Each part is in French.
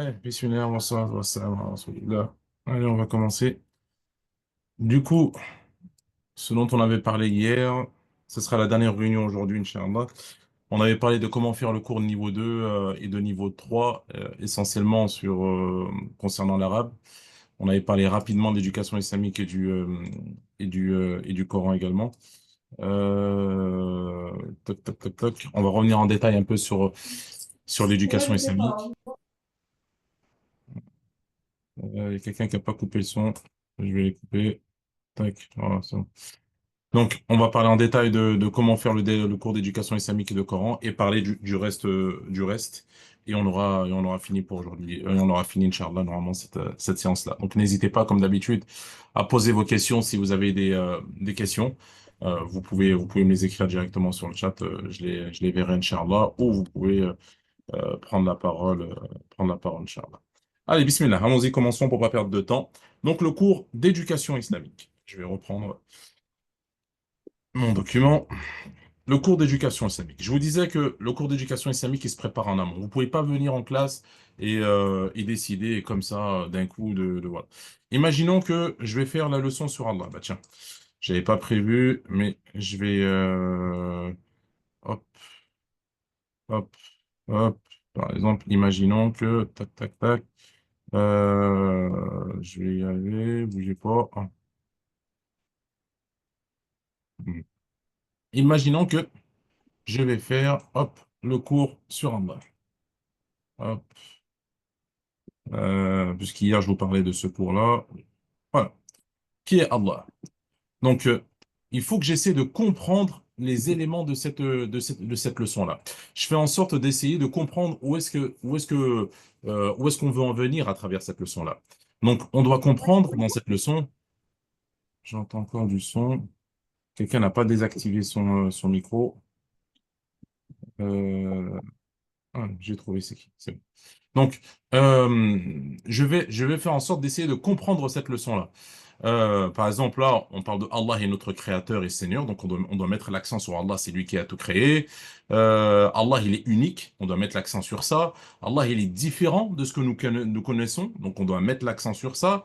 Ouais, bismillah, bonsoir, wassalam, wa rasulillah. Allez, on va commencer. Du coup, ce dont on avait parlé hier, ce sera la dernière réunion aujourd'hui, Inch'Allah. On avait parlé de comment faire le cours de niveau 2 et de niveau 3, essentiellement concernant l'arabe. On avait parlé rapidement d'éducation islamique et du Coran également. Euh, Toc, toc, toc, toc. On va revenir en détail un peu sur l'éducation islamique. Il y a quelqu'un qui n'a pas coupé le son. Je vais les couper. Tac, voilà, c'est bon. Donc, on va parler en détail de comment faire le cours d'éducation islamique et de Coran et parler du reste. Et on aura fini pour aujourd'hui. Et on aura fini, Inch'Allah, normalement, cette séance-là. Donc, n'hésitez pas, comme d'habitude, à poser vos questions si vous avez des questions. Vous pouvez me les écrire directement sur le chat. Je les verrai, Inch'Allah. Ou vous pouvez prendre la parole, Inch'Allah. Allez, bismillah. Allons-y, commençons pour pas perdre de temps. Donc, le cours d'éducation islamique. Je vais reprendre mon document. Le cours d'éducation islamique. Je vous disais que le cours d'éducation islamique, il se prépare en amont. Vous pouvez pas venir en classe et décider comme ça d'un coup voilà. Imaginons que je vais faire la leçon sur Allah. Bah tiens, j'avais pas prévu, mais je vais hop, hop, hop. Par exemple, imaginons que tac, tac, tac. Je vais y aller. Bougez pas. Ah. Hmm. Imaginons que je vais faire hop le cours sur Allah. Hop. Puisqu'hier je vous parlais de ce cours-là. Voilà. Qui est Allah? Donc, il faut que j'essaie de comprendre les éléments de cette leçon-là. Je fais en sorte d'essayer de comprendre où est-ce qu'on veut en venir à travers cette leçon-là. Donc, on doit comprendre dans cette leçon, j'entends encore du son, quelqu'un n'a pas désactivé son micro. Euh, j'ai trouvé c'est qui? C'est bon. Donc, je vais faire en sorte d'essayer de comprendre cette leçon-là. Par exemple, là, on parle de Allah est notre créateur et Seigneur, donc on doit mettre l'accent sur Allah, c'est lui qui a tout créé. Allah, il est unique, on doit mettre l'accent sur ça. Allah, il est différent de ce que nous connaissons, donc on doit mettre l'accent sur ça.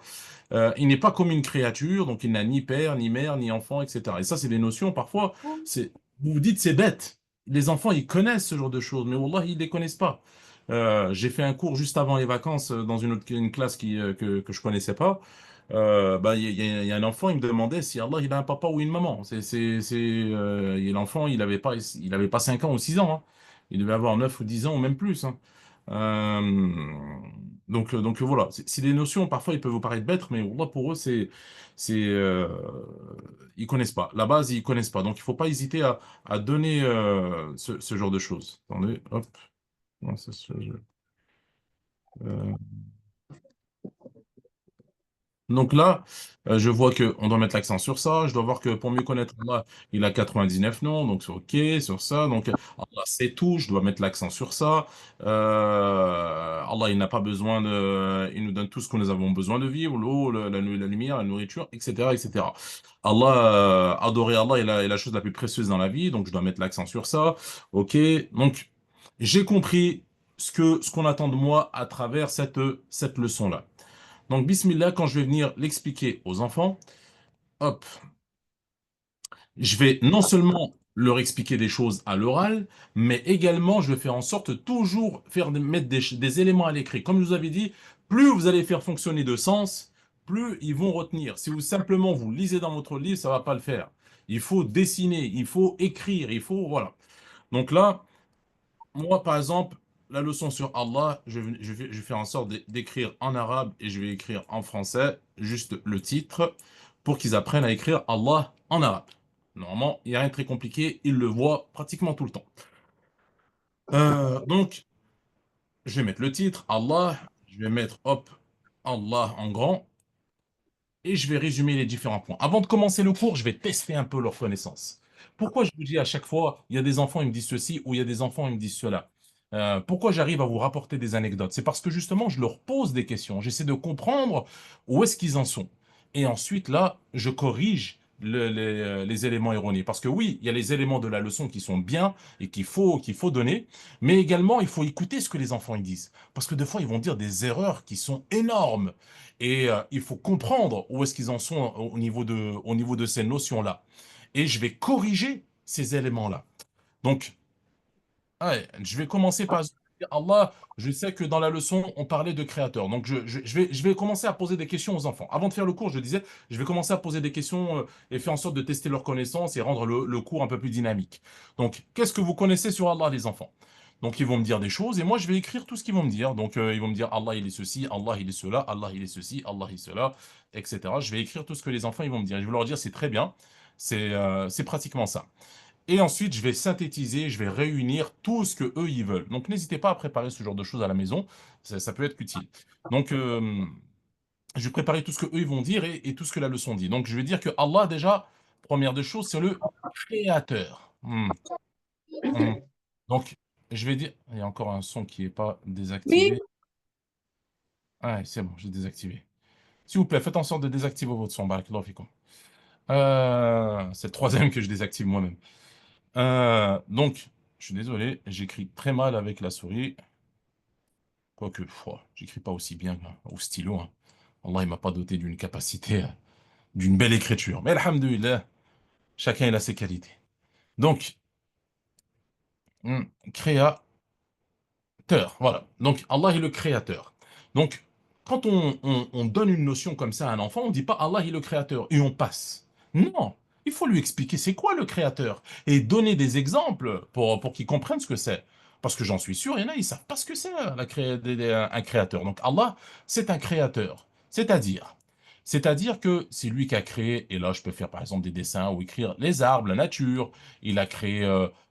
Il n'est pas comme une créature, donc il n'a ni père, ni mère, ni enfant, etc. Et ça, c'est des notions, parfois, vous vous dites c'est bête. Les enfants, ils connaissent ce genre de choses, mais Wallah, ils les connaissent pas. J'ai fait un cours juste avant les vacances dans une classe que je connaissais pas. Bah, il y a un enfant, il me demandait si Allah il a un papa ou une maman. Et l'enfant, il avait pas 5 ans ou 6 ans, hein. Il devait avoir 9 ou 10 ans ou même plus, hein. Donc voilà, c'est des notions, parfois ils peuvent vous paraître bêtes, mais Wallah, pour eux, ils connaissent pas. La base, ils connaissent pas. Donc il faut pas hésiter à donner ce genre de choses. Attendez, hop. Non, euh, Donc là, je vois que on doit mettre l'accent sur ça. Je dois voir que pour mieux connaître Allah, il a 99 noms, donc c'est OK sur ça. Donc Allah c'est tout, je dois mettre l'accent sur ça. Allah, il n'a pas besoin il nous donne tout ce que nous avons besoin de vivre, l'eau, la lumière, la nourriture, etc., etc. Allah, adorer Allah est la chose la plus précieuse dans la vie, donc je dois mettre l'accent sur ça. OK. Donc j'ai compris ce qu'on attend de moi à travers cette leçon-là. Donc, Bismillah, quand je vais venir l'expliquer aux enfants, hop, je vais non seulement leur expliquer des choses à l'oral, mais également je vais faire en sorte toujours mettre des éléments à l'écrit. Comme je vous avais dit, plus vous allez faire fonctionner de sens, plus ils vont retenir. Si vous simplement vous lisez dans votre livre, ça va pas le faire. Il faut dessiner, il faut écrire, voilà. Donc là, moi, par exemple, la leçon sur Allah, je vais faire en sorte d'écrire en arabe et je vais écrire en français, juste le titre, pour qu'ils apprennent à écrire Allah en arabe. Normalement, il n'y a rien de très compliqué, ils le voient pratiquement tout le temps. Donc, je vais mettre le titre, Allah, je vais mettre, hop, Allah en grand, et je vais résumer les différents points. Avant de commencer le cours, je vais tester un peu leur connaissance. Pourquoi je vous dis à chaque fois, il y a des enfants, ils me disent ceci, ou il y a des enfants, ils me disent cela. Pourquoi j'arrive à vous rapporter des anecdotes? C'est parce que justement, je leur pose des questions. J'essaie de comprendre où est-ce qu'ils en sont. Et ensuite, là, je corrige les éléments erronés. Parce que oui, il y a les éléments de la leçon qui sont bien et qu'il faut donner, mais également il faut écouter ce que les enfants ils disent. Parce que des fois, ils vont dire des erreurs qui sont énormes. Et il faut comprendre où est-ce qu'ils en sont au niveau de ces notions-là. Et je vais corriger ces éléments-là. Donc, ouais, je vais commencer par Allah. Je sais que dans la leçon, on parlait de créateur. Donc, je vais commencer à poser des questions aux enfants. Avant de faire le cours, je disais, je vais commencer à poser des questions et faire en sorte de tester leurs connaissances et rendre le cours un peu plus dynamique. Donc, qu'est-ce que vous connaissez sur Allah, les enfants? Donc, ils vont me dire des choses et moi, je vais écrire tout ce qu'ils vont me dire. Donc, ils vont me dire Allah, il est ceci, Allah, il est cela, Allah, il est ceci, Allah, il est cela, etc. Je vais écrire tout ce que les enfants ils vont me dire. Je vais leur dire, c'est très bien. C'est pratiquement ça. Et ensuite, je vais synthétiser, je vais réunir tout ce que eux ils veulent. Donc, n'hésitez pas à préparer ce genre de choses à la maison, ça peut être utile. Donc, je vais préparer tout ce que eux ils vont dire et tout ce que la leçon dit. Donc, je vais dire que Allah, déjà, première des choses, c'est le créateur. Hmm. Donc, je vais dire, il y a encore un son qui n'est pas Oui, désactivé. Ah, c'est bon, j'ai désactivé. S'il vous plaît, faites en sorte de désactiver votre son, barakallahu fikum. C'est le troisième que je désactive moi-même. Donc, je suis désolé, j'écris très mal avec la souris. Quoique, j'écris pas aussi bien au stylo, hein. Allah, il m'a pas doté d'une capacité, d'une belle écriture. Mais alhamdoulilah, chacun il a ses qualités. Donc, hmm, créa, voilà. Donc, Allah est le créateur. Donc, quand on donne une notion comme ça à un enfant, on ne dit pas Allah est le créateur et on passe. Non, il faut lui expliquer c'est quoi le créateur et donner des exemples pour qu'il comprenne ce que c'est. Parce que j'en suis sûr, il y en a, ils ne savent pas ce que c'est un créateur. Donc Allah, c'est un créateur. C'est-à-dire que c'est lui qui a créé, et là je peux faire par exemple des dessins ou écrire les arbres, la nature, il a créé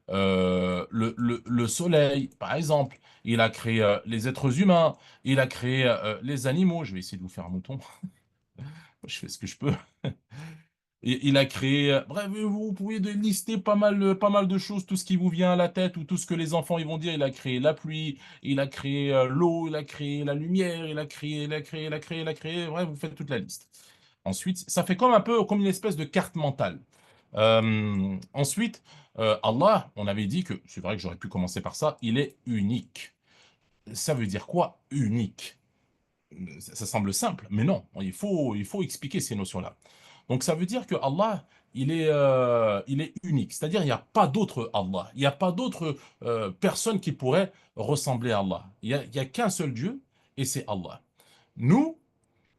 le soleil, par exemple. Il a créé les êtres humains, il a créé les animaux. Je vais essayer de vous faire un mouton. Je fais ce que je peux. Et il a créé, bref, vous pouvez lister pas mal de choses, tout ce qui vous vient à la tête ou tout ce que les enfants ils vont dire. Il a créé la pluie, il a créé l'eau, il a créé la lumière, il a créé. Bref, vous faites toute la liste. Ensuite, ça fait comme un peu comme une espèce de carte mentale. Ensuite, Allah, on avait dit que, c'est vrai que j'aurais pu commencer par ça, il est unique. Ça veut dire quoi, unique? Ça semble simple, mais non, il faut expliquer ces notions-là. Donc ça veut dire que Allah, il est unique, c'est-à-dire il n'y a pas d'autre Allah, il n'y a pas d'autre personne qui pourrait ressembler à Allah. Il y a qu'un seul Dieu, et c'est Allah. Nous,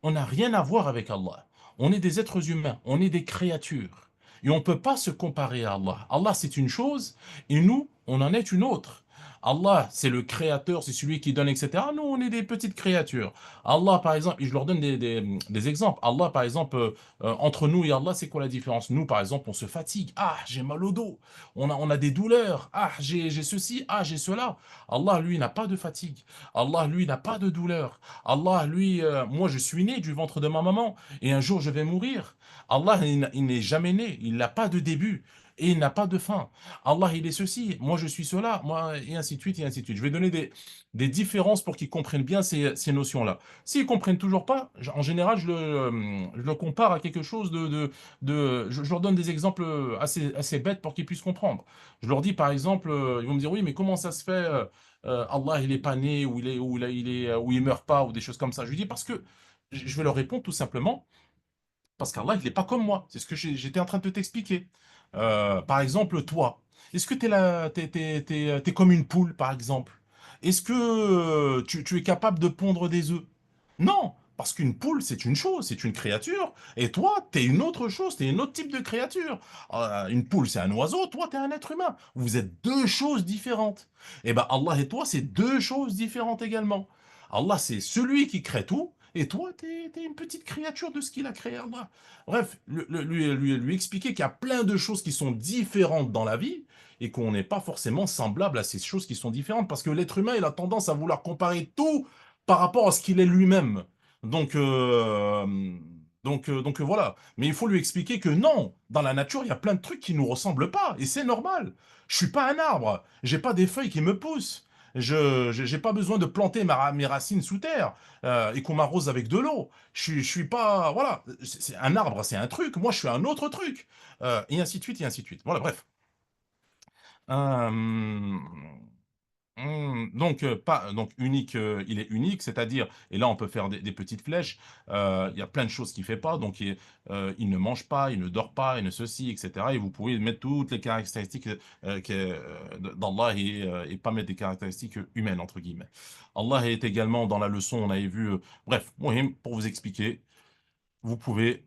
on n'a rien à voir avec Allah. On est des êtres humains, on est des créatures. Et on ne peut pas se comparer à Allah. Allah, c'est une chose, et nous, on en est une autre. Allah, c'est le créateur, c'est celui qui donne, etc. Nous, on est des petites créatures. Allah, par exemple, et je leur donne des exemples. Allah, par exemple, entre nous et Allah, c'est quoi la différence? Nous, par exemple, on se fatigue. Ah, j'ai mal au dos. On a des douleurs. Ah, j'ai ceci. Ah, j'ai cela. Allah, lui, n'a pas de fatigue. Allah, lui, n'a pas de douleur. Allah, lui, moi, je suis né du ventre de ma maman et un jour, je vais mourir. Allah, il n'est jamais né. Il n'a pas de début et il n'a pas de fin. Allah, il est ceci. Moi, je suis cela. Moi, et ainsi de suite, et ainsi de suite. Je vais donner des différences pour qu'ils comprennent bien ces notions-là. S'ils comprennent toujours pas, en général, je le compare à quelque chose je leur donne des exemples assez bêtes pour qu'ils puissent comprendre. Je leur dis, par exemple, ils vont me dire, oui, mais comment ça se fait Allah, il est pas né, ou il meurt pas, ou des choses comme ça. Je lui dis parce que je vais leur répondre tout simplement, parce qu'Allah, il n'est pas comme moi. C'est ce que j'étais en train de t'expliquer. Par exemple, toi, est-ce que t'es comme une poule, par exemple? Est-ce que tu es capable de pondre des œufs? Non, parce qu'une poule, c'est une chose, c'est une créature, et toi, t'es une autre chose, t'es un autre type de créature. Une poule, c'est un oiseau, toi, t'es un être humain. Vous êtes deux choses différentes. Eh ben, Allah et toi, c'est deux choses différentes également. Allah, c'est celui qui crée tout, et toi, t'es une petite créature de ce qu'il a créé, Allah. Bref, lui expliquer qu'il y a plein de choses qui sont différentes dans la vie, et qu'on n'est pas forcément semblable à ces choses qui sont différentes, parce que l'être humain, il a tendance à vouloir comparer tout par rapport à ce qu'il est lui-même. Donc, voilà. Mais il faut lui expliquer que non, dans la nature, il y a plein de trucs qui nous ressemblent pas, et c'est normal. Je suis pas un arbre, j'ai pas des feuilles qui me poussent. J'ai pas besoin de planter mes racines sous terre et qu'on m'arrose avec de l'eau. Je suis pas, voilà, c'est un arbre, c'est un truc. Moi, je suis un autre truc. Et ainsi de suite, et ainsi de suite. Voilà, bref. Euh, donc, pas, donc unique, il est unique, c'est-à-dire, et là on peut faire des petites flèches, il y a plein de choses qu'il fait pas, donc il ne mange pas, il ne dort pas, il ne ceci, etc. Et vous pouvez mettre toutes les caractéristiques d'Allah et pas mettre des caractéristiques humaines, entre guillemets. Allah est également dans la leçon, on avait vu, bref, Mohim, pour vous expliquer, vous pouvez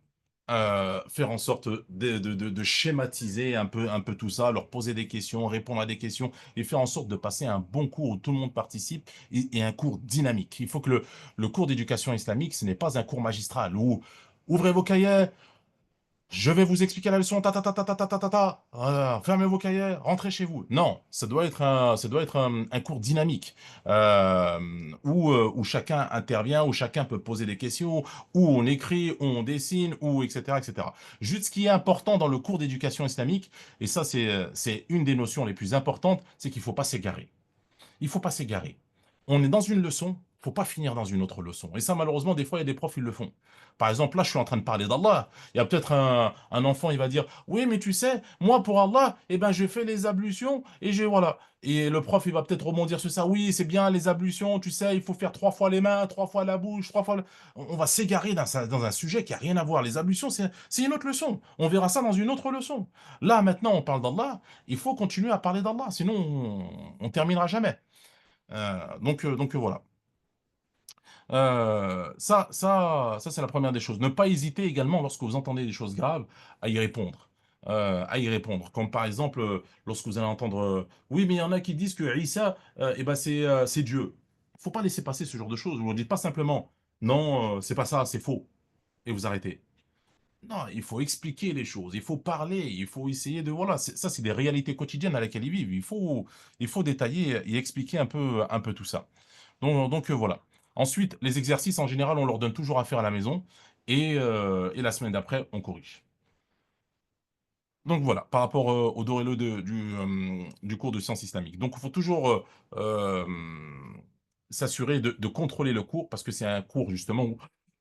faire en sorte de schématiser un peu tout ça, leur poser des questions, répondre à des questions et faire en sorte de passer un bon cours où tout le monde participe et un cours dynamique. Il faut que le cours d'éducation islamique, ce n'est pas un cours magistral où ouvrez vos cahiers, je vais vous expliquer la leçon, ta ta ta ta ta ta ta ta, ta. Fermez vos cahiers, rentrez chez vous. Non, ça doit être un cours dynamique où chacun intervient, où chacun peut poser des questions, où on écrit, où on dessine, où etc., etc. Juste ce qui est important dans le cours d'éducation islamique, et ça c'est une des notions les plus importantes, c'est qu'il ne faut pas s'égarer. Il faut pas s'égarer. On est dans une leçon, faut pas finir dans une autre leçon. Et ça, malheureusement, des fois, il y a des profs, ils le font. Par exemple, là, je suis en train de parler d'Allah. Il y a peut-être un enfant, il va dire, oui, mais tu sais, moi, pour Allah, eh ben, je fais les ablutions et voilà. Et le prof, il va peut-être rebondir sur ça. Oui, c'est bien les ablutions, tu sais, il faut faire 3 fois les mains, 3 fois la bouche, 3 fois. On va s'égarer dans un sujet qui a rien à voir. Les ablutions, c'est une autre leçon. On verra ça dans une autre leçon. Là, maintenant, on parle d'Allah. Il faut continuer à parler d'Allah, sinon on terminera jamais. Voilà. Ça c'est la première des choses. Ne pas hésiter également lorsque vous entendez des choses graves à y répondre. À y répondre. Comme par exemple, lorsque vous allez entendre oui, mais il y en a qui disent que Isa, eh ben c'est Dieu. Faut pas laisser passer ce genre de choses. Vous ne dites pas simplement non, c'est pas ça, c'est faux, et vous arrêtez. Non, il faut expliquer les choses, il faut parler, il faut essayer de... Voilà, ça, c'est des réalités quotidiennes à laquelle ils vivent. Il faut détailler et expliquer un peu tout ça. Voilà. Ensuite, les exercices, en général, on leur donne toujours à faire à la maison et la semaine d'après, on corrige. Donc voilà, par rapport au Dorelo du cours de sciences islamiques. Donc il faut toujours euh, s'assurer de contrôler le cours parce que c'est un cours justement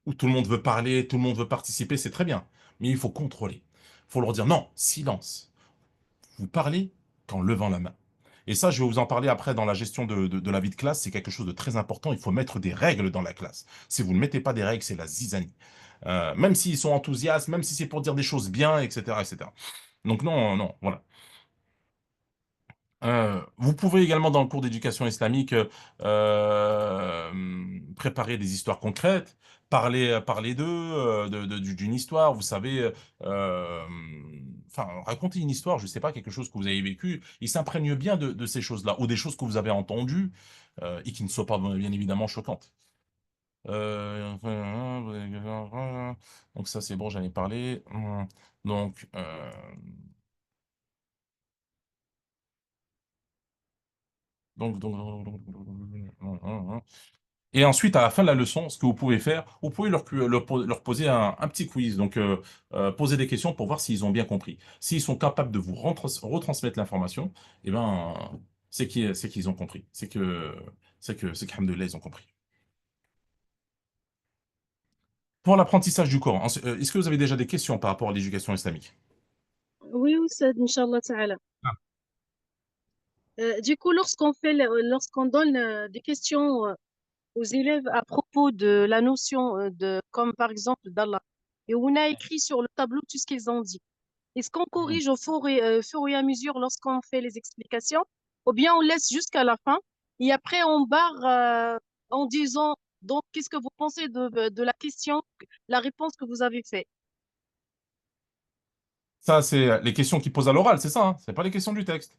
où tout le monde veut parler, tout le monde veut participer, c'est très bien. Mais il faut contrôler. Il faut leur dire non, silence. Vous parlez qu'en levant la main. Et ça, je vais vous en parler après dans la gestion de la vie de classe. C'est quelque chose de très important. Il faut mettre des règles dans la classe. Si vous ne mettez pas des règles, c'est la zizanie. Même s'ils sont enthousiastes, même si c'est pour dire des choses bien, etc., etc. Donc non, non, voilà. Vous pouvez également, dans le cours d'éducation islamique, préparer des histoires concrètes, parler d'eux, d'une histoire, vous savez, enfin, raconter une histoire, je ne sais pas, quelque chose que vous avez vécu, il s'imprègne bien de ces choses-là, ou des choses que vous avez entendues, et qui ne soient pas bien évidemment choquantes. Euh, donc ça, c'est bon, j'en ai parlé. Donc, et ensuite, à la fin de la leçon, ce que vous pouvez faire, vous pouvez leur poser un petit quiz. Donc, poser des questions pour voir s'ils ont bien compris. S'ils sont capables de vous retransmettre l'information, eh ben, c'est qu'ils ont compris. Qu'alhamdoulilah, ils ont compris. Pour l'apprentissage du Coran, est-ce que vous avez déjà des questions par rapport à l'éducation islamique? Oui, Oustad, Inch'Allah Ta'ala. Ah. Du coup, lorsqu'on donne des questions aux élèves à propos de la notion comme par exemple d'Allah, et on a écrit sur le tableau tout ce qu'ils ont dit. Est-ce qu'on Hmm. corrige au fur et à mesure lorsqu'on fait les explications, ou bien on laisse jusqu'à la fin et après on barre en disant donc qu'est-ce que vous pensez de la question, la réponse que vous avez faite? Ça, c'est les questions qu'ils posent à l'oral, c'est ça, hein? C'est pas les questions du texte.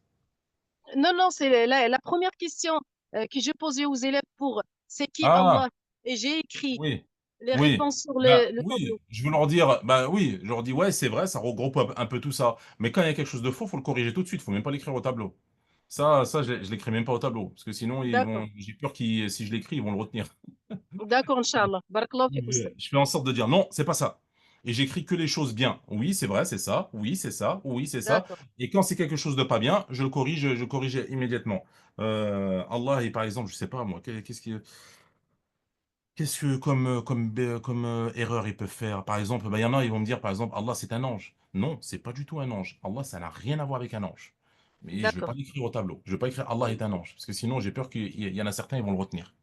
Non, non, c'est la première question que j'ai posée aux élèves pour c'est qui Ah, Allah? Et j'ai écrit oui. les Oui, réponses sur bah le oui, tableau. je veux leur dire, bah oui, je leur dis ouais, c'est vrai, ça regroupe un peu tout ça. Mais quand il y a quelque chose de faux, faut le corriger tout de suite, faut même pas l'écrire au tableau. Je l'écris même pas au tableau, parce que sinon D'accord, j'ai peur si je l'écris, ils vont le retenir. d'accord, Inch'Allah. Barakallahu fik, Oustaz. Je fais en sorte de dire non, c'est pas ça. et j'écris que les choses bien. Oui, c'est vrai, c'est ça. Oui, c'est ça. Oui, c'est ça. D'accord, Et quand c'est quelque chose de pas bien, je corrige immédiatement. Allah, et par exemple, je sais pas moi, qu'est-ce que comme erreur ils peuvent faire? Par exemple, bah, il y en a, ils vont me dire, par exemple, Allah c'est un ange. Non, c'est pas du tout un ange. Allah, ça n'a rien à voir avec un ange. Mais je vais pas d'accord, l'écrire au tableau. Je vais pas écrire Allah est un ange, parce que sinon j'ai peur qu'il y en a certains, ils vont le retenir.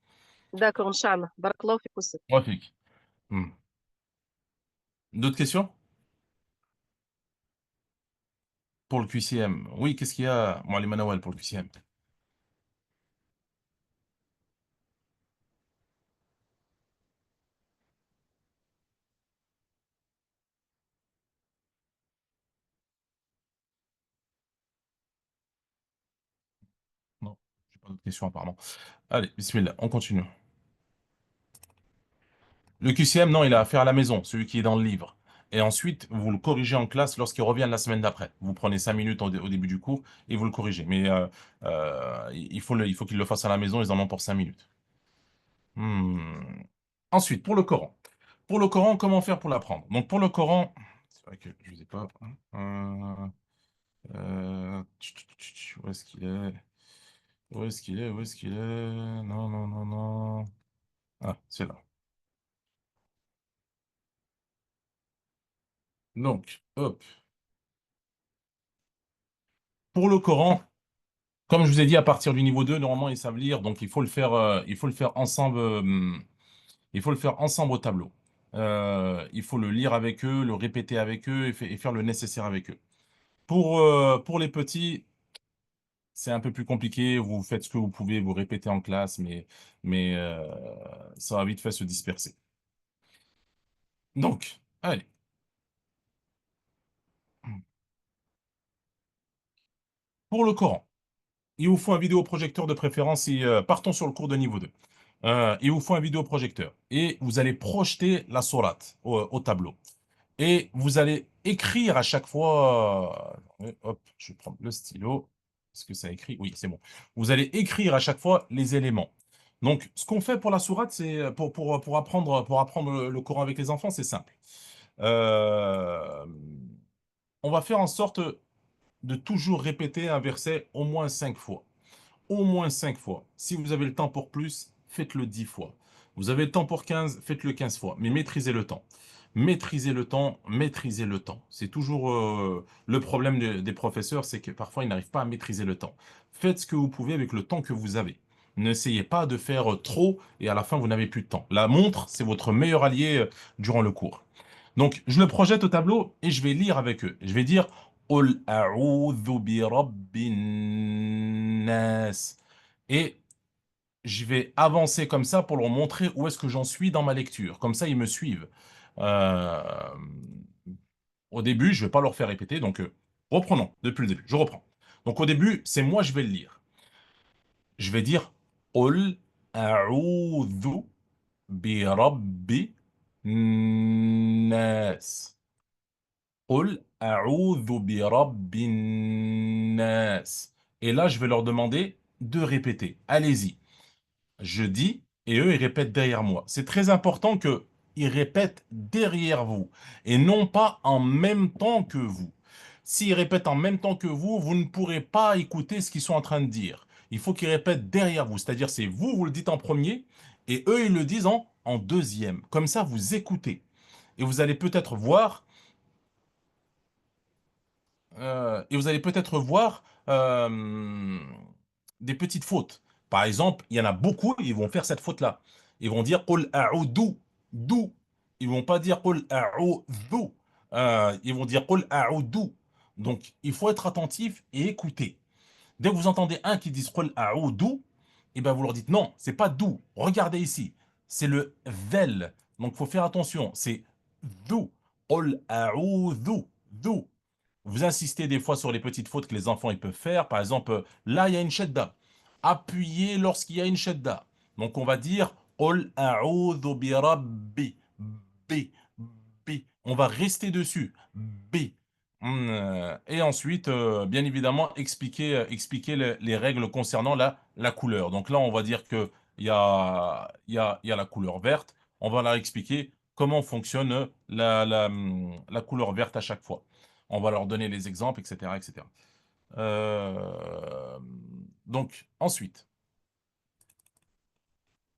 d'accord, Inch'Allah. Barakallahu fik aussi. Rafik. Hmm. D'autres questions? Pour le QCM. Oui, qu'est-ce qu'il y a, Moualem Manawal, pour le QCM? Non, j'ai pas d'autres questions apparemment. Allez, bismillah, on continue. Le QCM, non, il a à faire à la maison, celui qui est dans le livre. Et ensuite, vous le corrigez en classe lorsqu'il revient la semaine d'après. Vous prenez 5 minutes au début du cours et vous le corrigez. Mais il faut qu'il le fasse à la maison, ils en ont pour 5 minutes. Hmm. Ensuite, pour le Coran. Pour le Coran, comment faire pour l'apprendre? Donc, pour le Coran, c'est vrai que je ne sais pas. Où est-ce qu'il est? Où est-ce qu'il est? Où est-ce qu'il est? Non, non, non, non. Ah, c'est là. Donc, hop. Pour le Coran, comme je vous ai dit, à partir du niveau 2, normalement, ils savent lire, donc il faut le faire ensemble, il faut le faire ensemble au tableau. Il faut le lire avec eux, le répéter avec eux et faire le nécessaire avec eux. Pour les petits, c'est un peu plus compliqué. Vous faites ce que vous pouvez, vous répétez en classe, mais ça va vite fait se disperser. Donc, allez. Pour le Coran, il vous faut un vidéoprojecteur de préférence et partons sur le cours de niveau 2. Il vous faut un vidéoprojecteur et vous allez projeter la sourate au tableau. Et vous allez écrire à chaque fois. Hop, je vais prendre le stylo. Est-ce que ça écrit? Oui, c'est bon. Vous allez écrire à chaque fois les éléments. Donc, ce qu'on fait pour la sourate, c'est pour apprendre le Coran avec les enfants, c'est simple. Euh, on va faire en sorte de toujours répéter un verset au moins 5 fois. Au moins 5 fois. Si vous avez le temps pour plus, faites-le 10 fois. Vous avez le temps pour 15, faites-le 15 fois. Mais maîtrisez le temps. Maîtrisez le temps, maîtrisez le temps. C'est toujours le problème des professeurs, c'est que parfois ils n'arrivent pas à maîtriser le temps. Faites ce que vous pouvez avec le temps que vous avez. N'essayez pas de faire trop et à la fin vous n'avez plus de temps. La montre, c'est votre meilleur allié durant le cours. Donc je le projette au tableau et je vais lire avec eux. Je vais dire قل أعوذ برب الناس. Et je vais avancer comme ça pour leur montrer où est-ce que j'en suis dans ma lecture. Comme ça, ils me suivent. Euh, Au début, je ne vais pas leur faire répéter. Donc, reprenons depuis le début. Je reprends. Donc, au début, c'est moi, je vais le lire. Je vais dire قل أعوذ برب الناس. قل أعوذ برب الناس. Et là, je vais leur demander de répéter. Allez-y. Je dis et eux, ils répètent derrière moi. C'est très important que ils répètent derrière vous et non pas en même temps que vous. S'ils répètent en même temps que vous ne pourrez pas écouter ce qu'ils sont en train de dire. Il faut qu'ils répètent derrière vous, c'est-à-dire c'est vous, vous le dites en premier et eux, ils le disent en deuxième. Comme ça, vous écoutez et vous allez peut-être voir des petites fautes. Par exemple, il y en a beaucoup, ils vont faire cette faute-là. Ils vont dire قل أعوذ دو. Ils vont pas dire قل أعوذ. Ils vont dire قل أعوذ. Donc, il faut être attentif et écouter. Dès que vous entendez un qui dit قل أعوذ, et ben vous leur dites non, c'est pas dou. Regardez ici, c'est le vel. Donc, il faut faire attention. C'est dou. قل أعوذ dou. Vous insistez des fois sur les petites fautes que les enfants ils peuvent faire. Par exemple, là, il y a une shadda. Appuyez lorsqu'il y a une shadda. Donc, on va dire Qul a'udhu bi rabbi. B. B. On va rester dessus. B. Et ensuite, bien évidemment, expliquer les règles concernant la couleur. Donc là, on va dire que il y a la couleur verte. On va leur expliquer. comment fonctionne la couleur verte à chaque fois. On va leur donner les exemples, etc., etc. Euh, donc, ensuite,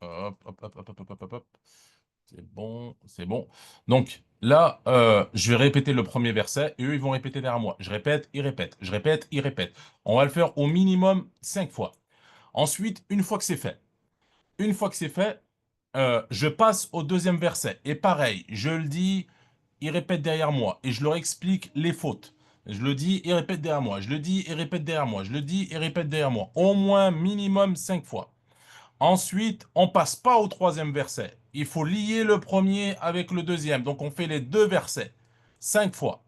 hop, hop, hop, hop, hop, hop, hop, hop. C'est bon, c'est bon. Donc, là, je vais répéter le premier verset et eux, ils vont répéter derrière moi. Je répète, ils répètent. Je répète, ils répètent. On va le faire au minimum 5 fois. Ensuite, une fois que c'est fait, je passe au deuxième verset. Et pareil, je le dis, ils répètent derrière moi. Et je leur explique les fautes. Je le dis, ils répètent derrière moi. Je le dis, ils répètent derrière moi. Je le dis, ils répètent derrière moi. Au moins, minimum 5 fois. Ensuite, on passe pas au troisième verset. Il faut lier le premier avec le deuxième. Donc, on fait les deux versets. 5 fois.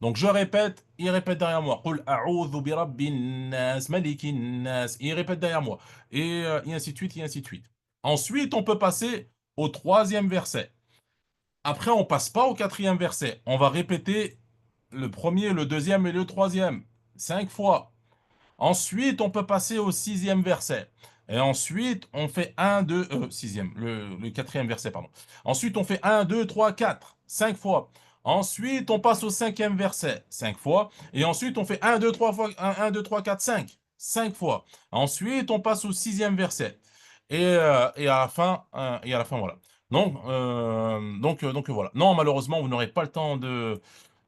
Donc, je répète, il répète derrière moi. Qul a'udhu bi rabbin nas, malikin nas. Il répète derrière moi. Et ainsi de suite, et ainsi de suite. Ensuite, on peut passer au troisième verset. Après, on passe pas au quatrième verset. On va répéter le premier, le deuxième et le troisième. 5 fois. Ensuite, on peut passer au sixième verset. Et ensuite, on fait un, deux, sixième, le quatrième verset, pardon. Ensuite, on fait un, 2, 3, 4, 5 fois. Ensuite, on passe au cinquième verset, 5 fois. Et ensuite, on fait un, 2, 3 fois, un, 2, 3, 4, 5 fois. Ensuite, on passe au sixième verset. Et à la fin, voilà. Donc, voilà. Non, malheureusement, vous n'aurez pas le temps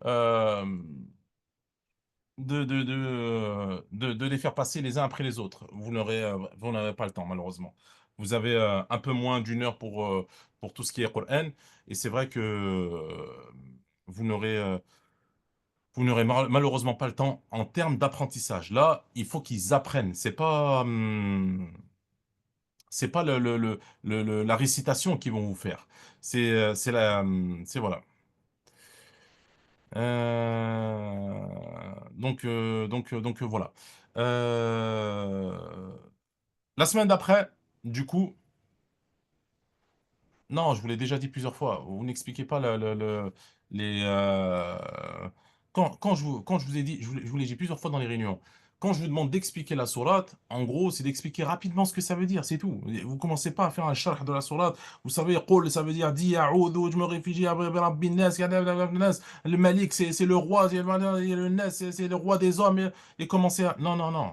euh, de les faire passer les uns après les autres. Vous n'aurez pas le temps, malheureusement. Vous avez un peu moins d'1 heure pour tout ce qui est Coran. Et c'est vrai que vous n'aurez malheureusement pas le temps en termes d'apprentissage. Là, il faut qu'ils apprennent. C'est pas la récitation qu'ils vont vous faire. C'est voilà. Voilà. Euh, la semaine d'après, du coup, non, je vous l'ai déjà dit plusieurs fois. Vous n'expliquez pas les. Quand je vous ai dit, je vous l'ai dit plusieurs fois dans les réunions. Quand je vous demande d'expliquer la sourate, en gros, c'est d'expliquer rapidement ce que ça veut dire, c'est tout. Vous commencez pas à faire un sharh de la sourate. Vous savez, qul, ça veut dire dis a'udhu, je me réfugie à Rabbin nas, le Malik, c'est le roi, le nas, c'est le roi des hommes. Et commencez à. Non, non, non.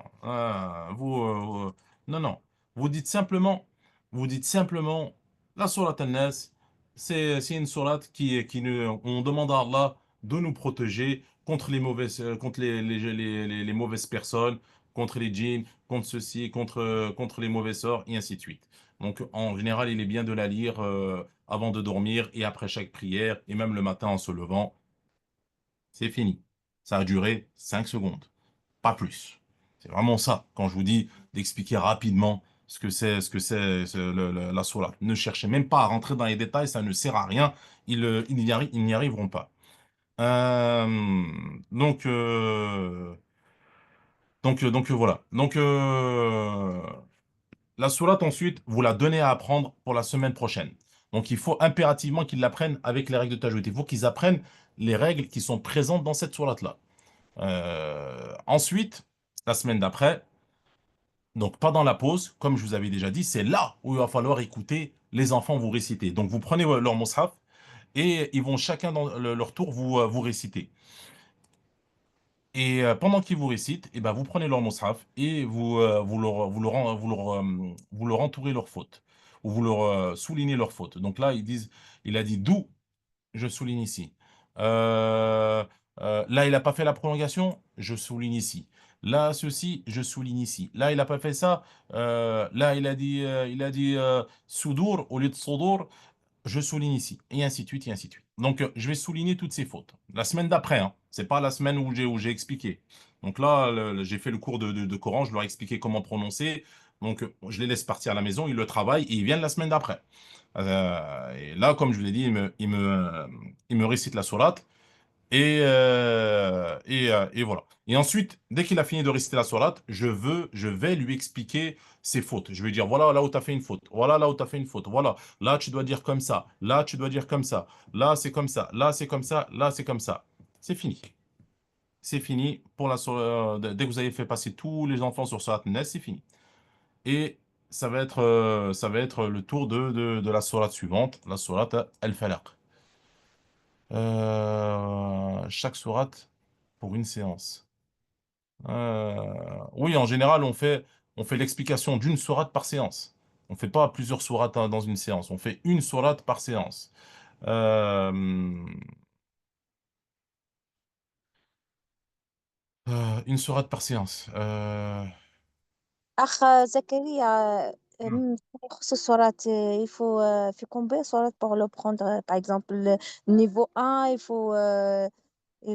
Non, non. Vous dites simplement, vous dites simplement. La sourate An-Nas, c'est une sourate on demande à Allah de nous protéger contre contre les mauvaises personnes, contre les djinns, contre ceci, contre les mauvais sorts, et ainsi de suite. Donc, en général, il est bien de la lire avant de dormir et après chaque prière, et même le matin en se levant. C'est fini. Ça a duré 5 secondes, pas plus. C'est vraiment ça, quand je vous dis d'expliquer rapidement la sourate. Ne cherchez même pas à rentrer dans les détails, ça ne sert à rien. Ils n'y arriveront pas. Euh, donc, euh, voilà. La sourate, ensuite, vous la donnez à apprendre pour la semaine prochaine. Donc, il faut impérativement qu'ils l'apprennent avec les règles de Tajwid. Il faut qu'ils apprennent les règles qui sont présentes dans cette sourate-là. Ensuite, la semaine d'après, donc pas dans la pause, comme je vous avais déjà dit, c'est là où il va falloir écouter les enfants vous réciter. Donc vous prenez leur mushaf et ils vont chacun dans leur tour vous réciter. Et pendant qu'ils vous récitent, eh ben, vous prenez leur mushaf et vous leur entourez leurs fautes, ou vous leur soulignez leurs fautes. Donc là, il a dit d'où je souligne ici. Euh, Là, il n'a pas fait la prolongation, je souligne ici. Là, ceci, je souligne ici. Là, il n'a pas fait ça. Là, il a dit soudour au lieu de sodour, je souligne ici. Et ainsi de suite, et ainsi de suite. Donc, je vais souligner toutes ces fautes. La semaine d'après, hein. C'est pas la semaine où j'ai expliqué. Donc là, j'ai fait le cours de Coran, je leur ai expliqué comment prononcer. Donc, je les laisse partir à la maison, ils le travaillent et ils viennent la semaine d'après. Et là, comme je vous l'ai dit, il me récite la sourate et voilà. Et ensuite, dès qu'il a fini de réciter la sourate, je vais lui expliquer ses fautes. Je vais dire, voilà là où tu as fait une faute, voilà là où tu as fait une faute, voilà, là tu dois dire comme ça, là tu dois dire comme ça, là c'est comme ça, là c'est comme ça, là c'est comme ça. C'est fini. C'est fini pour dès que vous avez fait passer tous les enfants sur Sourate An, c'est fini. Et ça va être le tour de la sourate suivante, la sourate Al-Falaq. Chaque sourate pour une séance. Oui, en général, on fait l'explication d'une sourate par séance. On fait pas plusieurs sourates dans une séance. On fait une sourate par séance. Euh, une sourate par séance. أخ زكريا فيما يخص الصورات il faut في combien de sourates pour le prendre par exemple le niveau 1 il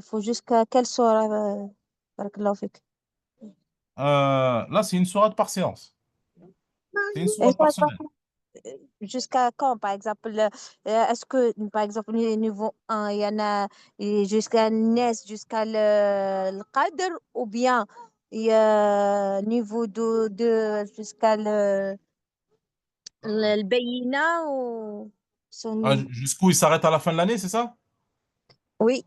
faut jusqu'à quelle sourate بارك الله فيك Là, c'est une sourate par séance. C'est une Et sourate par par exemple, semaine. jusqu'à quand par exemple est-ce que par exemple le niveau 1 il y en a jusqu'à Nes jusqu'à le Qadr ou bien il y a niveau 2 jusqu'à le Bayina ou son... Jusqu'où il s'arrête à la fin de l'année, c'est ça? Oui.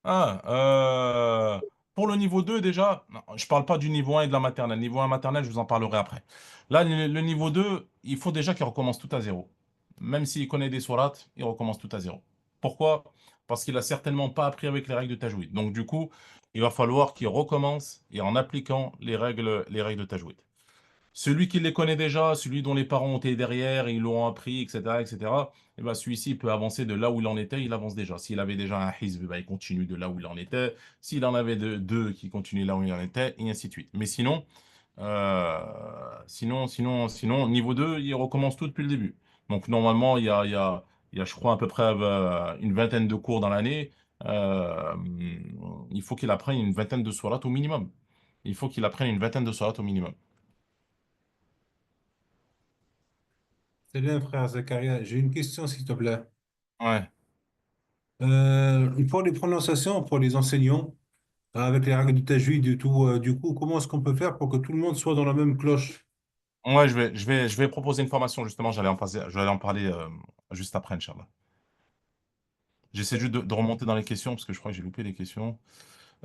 Ah, pour le niveau 2 déjà, non, je parle pas du niveau 1 et de la maternelle. Niveau 1 maternelle, je vous en parlerai après. Là, le niveau 2, il faut déjà qu'il recommence tout à zéro. Même s'il connaît des sourates, il recommence tout à zéro. Pourquoi? Parce qu'il a certainement pas appris avec les règles de Tajwid. Donc, du coup, il va falloir qu'il recommence et en appliquant les règles de Tajwid. Celui qui les connaît déjà, celui dont les parents ont été derrière, ils l'ont appris, etc., etc., et ben celui-ci il peut avancer de là où il en était, il avance déjà. S'il avait déjà un hizb, ben, il continue de là où il en était. S'il en avait deux qui continuent là où il en était, et ainsi de suite. Mais sinon, niveau 2, il recommence tout depuis le début. Donc normalement, il y a, je crois, à peu près une vingtaine de cours dans l'année. Euh, il faut qu'il apprenne une vingtaine de sourates au minimum. Il faut qu'il apprenne une vingtaine de sourates au minimum. C'est bien, frère Zakaria. J'ai une question, s'il te plaît. Ouais. Pour les prononciations, pour les enseignants, avec les règles du tajwid et tout, du coup, comment est-ce qu'on peut faire pour que tout le monde soit dans la même cloche? Ouais, je vais proposer une formation, justement. J'allais en parler juste après, Inch'Allah. J'essaie juste de remonter dans les questions, parce que je crois que j'ai loupé les questions.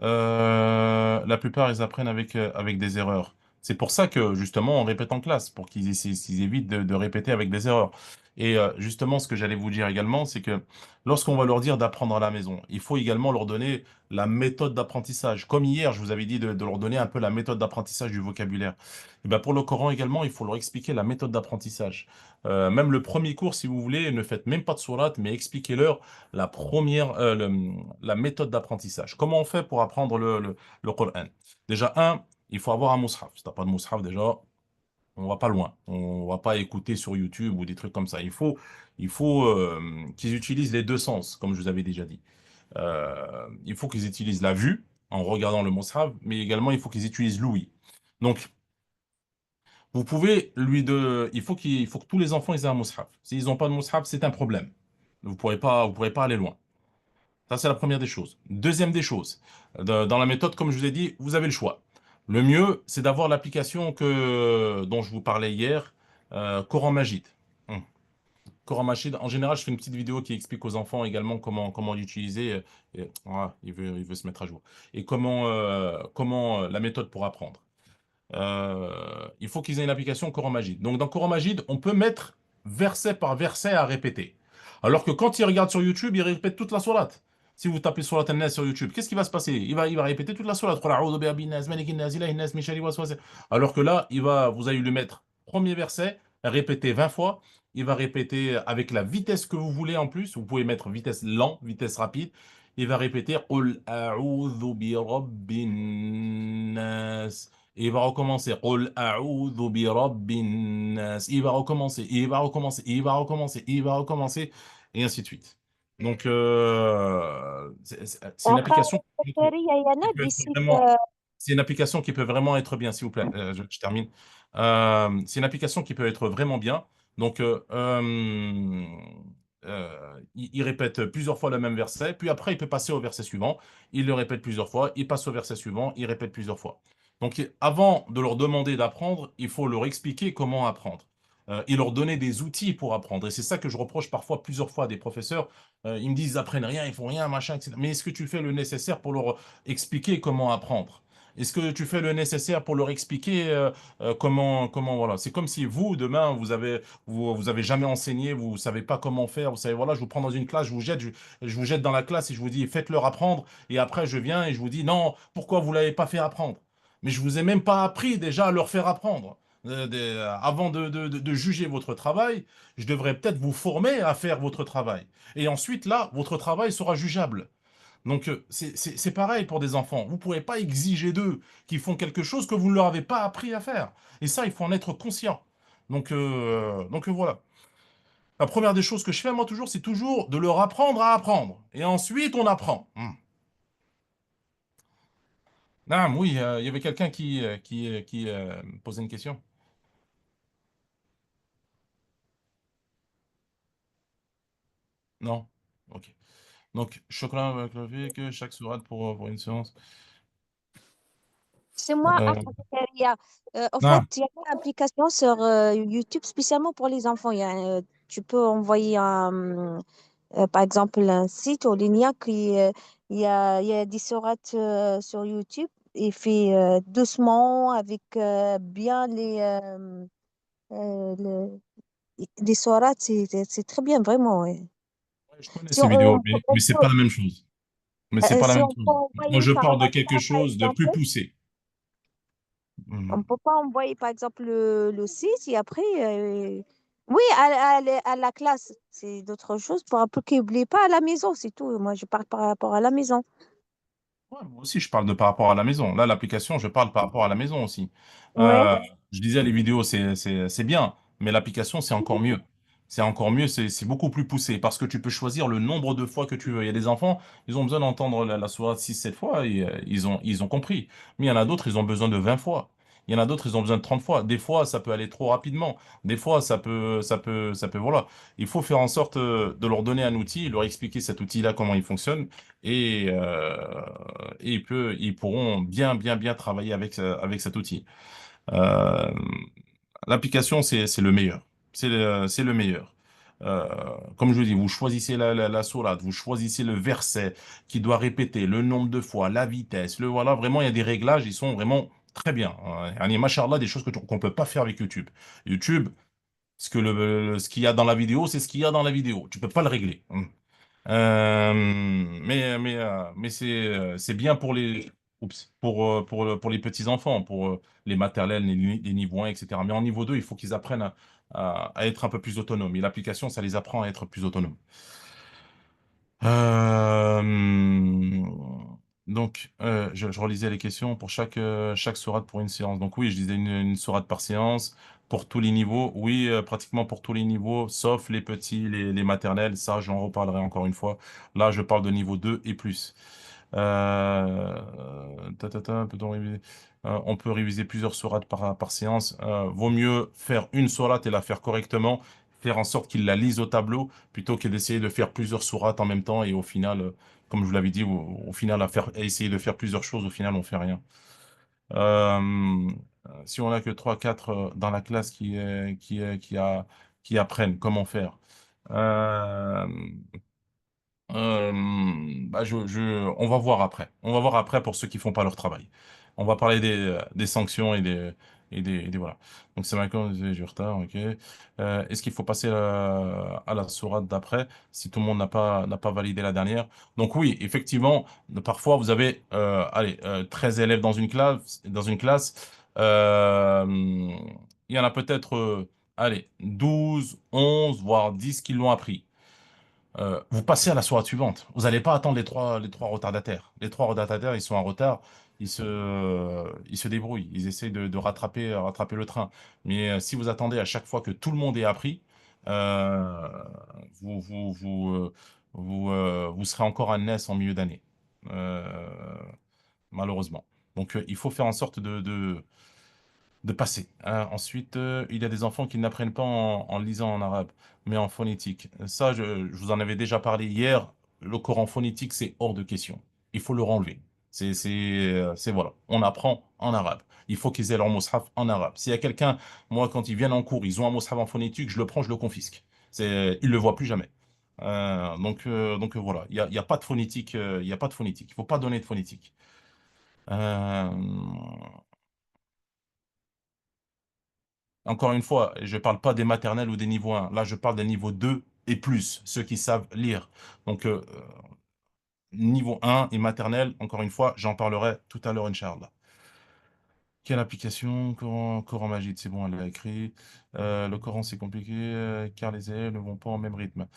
La plupart, ils apprennent avec des erreurs. C'est pour ça que, justement, on répète en classe, pour qu'ils évitent de répéter avec des erreurs. Et justement, ce que j'allais vous dire également, c'est que lorsqu'on va leur dire d'apprendre à la maison, il faut également leur donner la méthode d'apprentissage. Comme hier, je vous avais dit de leur donner un peu la méthode d'apprentissage du vocabulaire. Et ben pour le Coran également, il faut leur expliquer la méthode d'apprentissage. Même le premier cours, si vous voulez, ne faites même pas de sourate, mais expliquez-leur la la méthode d'apprentissage. Comment on fait pour apprendre le Coran? Déjà, il faut avoir un mushaf. Si tu n'as pas de mushaf, déjà, on va pas loin. On va pas écouter sur YouTube ou des trucs comme ça. Il faut qu'ils utilisent les deux sens, comme je vous avais déjà dit. Il faut qu'ils utilisent la vue en regardant le mushaf, mais également il faut qu'ils utilisent l'ouïe. Donc, il faut que tous les enfants aient un mushaf. S'ils n'ont pas de mushaf, c'est un problème. Vous pourrez pas aller loin. Ça, c'est la première des choses. Deuxième des choses, dans la méthode, comme je vous ai dit, vous avez le choix. Le mieux, c'est d'avoir l'application dont je vous parlais hier, Coran Magid. Hum. Coran Magid, en général, je fais une petite vidéo qui explique aux enfants également comment l'utiliser. Il veut se mettre à jour. Et comment la méthode pour apprendre. Il faut qu'ils aient une application Coran Magid. Donc, dans Coran Magid, on peut mettre verset par verset à répéter. Alors que quand ils regardent sur YouTube, ils répètent toute la sourate. Si vous tapez sourate An-Nas sur YouTube, qu'est-ce qui va se passer? Il va répéter toute la sourate. Qul a'udhu bi rabbin nas, malikin nas, ilahin nas, min sharri waswas. Alors que là, vous allez lui mettre premier verset, répéter 20 fois. Il va répéter avec la vitesse que vous voulez en plus. Vous pouvez mettre vitesse lent, vitesse rapide. Il va répéter Qul a'udhu bi rabbin nas. Et il va recommencer. Qul a'udhu bi rabbin nas. Il va recommencer, il va recommencer, il va recommencer, il va recommencer, et ainsi de suite. Donc, c'est une Après, application Zakaria, il y en qui a peut des être sites. vraiment, c'est une application qui peut vraiment être bien, s'il vous plaît. Je termine. C'est une application qui peut être vraiment bien. Donc, il répète plusieurs fois le même verset, puis après, il peut passer au verset suivant. Il le répète plusieurs fois, il passe au verset suivant, il répète plusieurs fois. Donc, avant de leur demander d'apprendre, il faut leur expliquer comment apprendre. Et leur donner des outils pour apprendre. Et c'est ça que je reproche parfois plusieurs fois à des professeurs. Ils me disent, ils apprennent rien, ils font rien, machin, etc. Mais est-ce que tu fais le nécessaire pour leur expliquer comment apprendre? Est-ce que tu fais le nécessaire pour leur expliquer comment, voilà. C'est comme si vous, demain, vous avez jamais enseigné, vous savez pas comment faire, vous savez, voilà, je vous prends dans une classe, je vous jette dans la classe et je vous dis, faites-leur apprendre, et après, je viens et je vous dis, non, pourquoi vous l'avez pas fait apprendre? Mais je vous ai même pas appris déjà à leur faire apprendre. Avant de juger votre travail, je devrais peut-être vous former à faire votre travail. Et ensuite, là, votre travail sera jugeable. Donc, c'est pareil pour des enfants. Vous ne pouvez pas exiger d'eux qu'ils font quelque chose que vous ne leur avez pas appris à faire. Et ça, il faut en être conscient. Donc, voilà. La première des choses que je fais, moi, toujours, c'est toujours de leur apprendre à apprendre. Et ensuite, on apprend. Ah, oui, il y avait quelqu'un qui posait une question. Non? Ok. Donc, chocolat avec le fait que chaque sourate pour une séance. C'est moi, Euh, Akateria. En fait, ah, il y a une application sur YouTube spécialement pour les enfants. Tu peux envoyer par exemple un site ou les liens il y a des sourates sur YouTube et fait doucement avec bien le- les sourates. C'est très bien, vraiment. Ouais. ouais, je connais Si ces vidéos, mais on c'est peut, pas la même chose. Mais c'est pas la si même on peut chose. Moi, envoyer je par parle de quelque WhatsApp, par chose de exemple, plus poussé. on ne Mhm. peut pas envoyer, par exemple, le site et après, oui, à la classe, c'est d'autres choses pour qu'il n'oublie pas à la maison, c'est tout. Moi, je parle par rapport à la maison. Ouais, moi aussi, je parle de par rapport à la maison. Là, l'application, je parle par rapport à la maison aussi. Ouais. Euh, je disais, les vidéos, c'est bien, mais l'application, c'est encore mieux. C'est encore mieux, c'est beaucoup plus poussé parce que tu peux choisir le nombre de fois que tu veux. Il y a des enfants, ils ont besoin d'entendre la sourate 6 7 fois et ils ont compris. Mais il y en a d'autres, ils ont besoin de 20 fois. Il y en a d'autres, ils ont besoin de 30 fois. Des fois, ça peut aller trop rapidement. Des fois, voilà. Il faut faire en sorte de leur donner un outil, leur expliquer cet outil-là, comment il fonctionne et ils pourront bien travailler avec cet outil. Euh, L'application, c'est le meilleur. C'est le meilleur. Euh, Comme je vous dis, vous choisissez la sourate, vous choisissez le verset qui doit répéter, le nombre de fois, la vitesse, voilà, vraiment, il y a des réglages, ils sont vraiment très bien. Machallah, des choses qu'on ne peut pas faire avec YouTube. YouTube, ce qu'il y a dans la vidéo, c'est ce qu'il y a dans la vidéo. Tu peux pas le régler. Mais c'est bien pour pour les petits enfants, pour les maternelles, les niveaux 1, etc. Mais en niveau 2 il faut qu'ils apprennent à être un peu plus autonomes. Et l'application, ça les apprend à être plus autonomes. Euh, je relisais les questions pour chaque sourate pour une séance. Donc oui, je disais une sourate par séance pour tous les niveaux. Oui, pratiquement pour tous les niveaux, sauf les petits, les maternelles. Ça, j'en reparlerai encore une fois. Là, je parle de niveau 2 et plus. Peut-on réviser? On peut réviser plusieurs sourates par séance. Vaut mieux faire une sourate et la faire correctement, faire en sorte qu'il la lise au tableau plutôt que d'essayer de faire plusieurs sourates en même temps et au final, comme je vous l'avais dit, au final, à essayer de faire plusieurs choses, au final, on fait rien. Euh, Si on n'a que 3 4 dans la classe qui apprennent comment faire. Euh, on va voir après. On va voir après pour ceux qui font pas leur travail. On va parler des sanctions voilà. Donc c'est maintenant j'ai du retard, ok. Est-ce qu'il faut passer à la sourate d'après si tout le monde n'a pas validé la dernière? Donc oui, effectivement, parfois vous avez 13 élèves dans une classe. Il y en a peut-être 12 11 voire 10 qui l'ont appris. Vous passez à la soirée suivante. Vous n'allez pas attendre les trois retardataires. Les trois retardataires, ils sont en retard. Ils se débrouillent. Ils essaient de rattraper le train. Mais si vous attendez à chaque fois que tout le monde ait appris, euh, vous, vous, vous, vous serez encore à NES en milieu d'année. Euh, Malheureusement. Donc, il faut faire en sorte de passer. Ensuite, il y a des enfants qui n'apprennent pas en lisant en arabe, mais en phonétique. Ça, je vous en avais déjà parlé hier. Le Coran phonétique, c'est hors de question. Il faut le renlever. Voilà. On apprend en arabe. Il faut qu'ils aient leur mushaf en arabe. S'il y a quelqu'un, moi, quand ils viennent en cours, ils ont un mushaf en phonétique, je le prends, je le confisque. Ils le voient plus jamais. Voilà. Il y a pas de phonétique. Il y a pas de phonétique. Il faut pas donner de phonétique. Euh, Encore une fois, je ne parle pas des maternelles ou des niveaux 1. Là, je parle des niveaux 2 et plus, ceux qui savent lire. Donc, niveau 1 et maternelle, encore une fois, j'en parlerai tout à l'heure, Inch'Allah. Quelle application? Coran Magid, c'est bon, elle l'a écrit. Le Coran, c'est compliqué car les élèves ne vont pas au même rythme.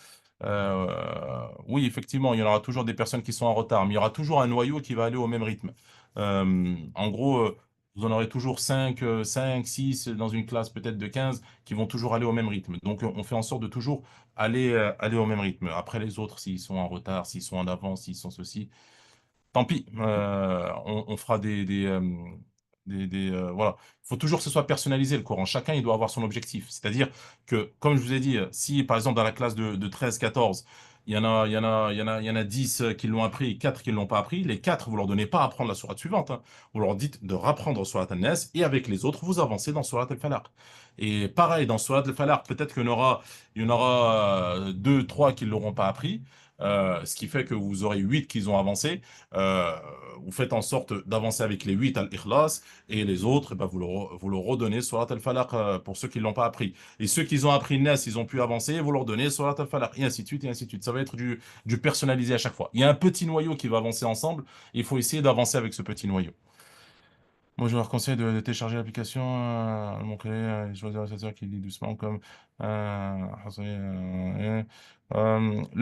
Oui, effectivement, il y en aura toujours des personnes qui sont en retard, mais il y aura toujours un noyau qui va aller au même rythme. En gros, vous en aurez toujours 5, 5, 6 dans une classe peut-être de 15 qui vont toujours aller au même rythme. Donc, on fait en sorte de toujours aller au même rythme. Après, les autres, s'ils sont en retard, s'ils sont en avance, s'ils sont ceci, tant pis, on fera voilà. Il faut toujours que ce soit personnalisé le Coran. Chacun, il doit avoir son objectif. C'est-à-dire que, comme je vous ai dit, si par exemple dans la classe de 13, 14, il y en a 10 qui l'ont appris et 4 qui ne l'ont pas appris, les 4, vous leur donnez pas à apprendre la sourate suivante, hein. Vous leur dites de rapprendre sourate An-Nas et avec les autres, vous avancez dans sourate Al-Falaq. Et pareil, dans sourate Al-Falaq, peut-être il y en aura 2, 3 qui ne l'auront pas appris. Ce qui fait que vous aurez 8 qui ont avancé. Euh, vous faites en sorte d'avancer avec les 8 al-Ikhlas et les autres, eh ben, vous leur redonnez Surat al-Falaq pour ceux qui ne l'ont pas appris. Et ceux qui ont appris Nas, ils ont pu avancer, vous leur donnez Surat al-Falaq et ainsi de suite et ainsi de suite. Ça va être du personnalisé à chaque fois. Il y a un petit noyau qui va avancer ensemble. Il faut essayer d'avancer avec ce petit noyau. Moi, je leur conseille de télécharger l'application, mon collègue, et choisir un réalisateur qui lit doucement comme le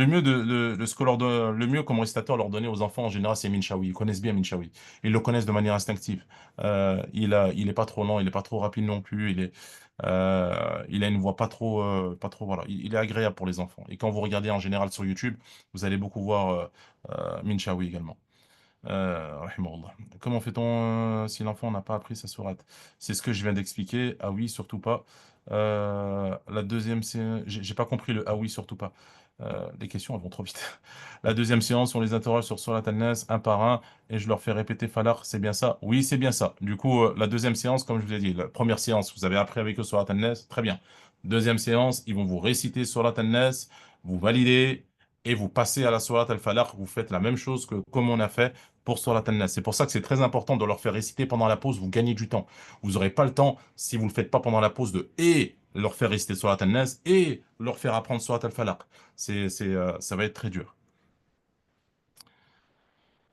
mieux de ce que le mieux comme récitateur leur donner aux enfants en général, c'est Minshawi. Ils connaissent bien Minshawi. Ils le connaissent de manière instinctive. Il est pas trop lent, il est pas trop rapide non plus. Il a une voix pas trop, voilà. Il est agréable pour les enfants. Et quand vous regardez en général sur YouTube, vous allez beaucoup voir Minshawi également. Rahimahullah. Comment fait-on si l'enfant n'a pas appris sa sourate? C'est ce que je viens d'expliquer. Ah oui, surtout pas. La deuxième, c'est... J'ai pas compris le ah oui, surtout pas. Les questions, elles vont trop vite. La deuxième séance, on les interroge sur Surat An-Nas un par un et je leur fais répéter Falaq. C'est bien ça? Oui, c'est bien ça. Du coup, la deuxième séance, comme je vous ai dit, la première séance, vous avez appris avec eux Surat An-Nas. Très bien. Deuxième séance, ils vont vous réciter Surat An-Nas, vous validez et vous passez à la Surat Al-Falaq. Vous faites la même chose que comme on a fait pour Surat An-Nas. C'est pour ça que c'est très important de leur faire réciter pendant la pause. Vous gagnez du temps. Vous n'aurez pas le temps, si vous ne le faites pas pendant la pause, de et leur faire réciter Surat An-Nas et leur faire apprendre Surat Al-Falaq. Ça va être très dur.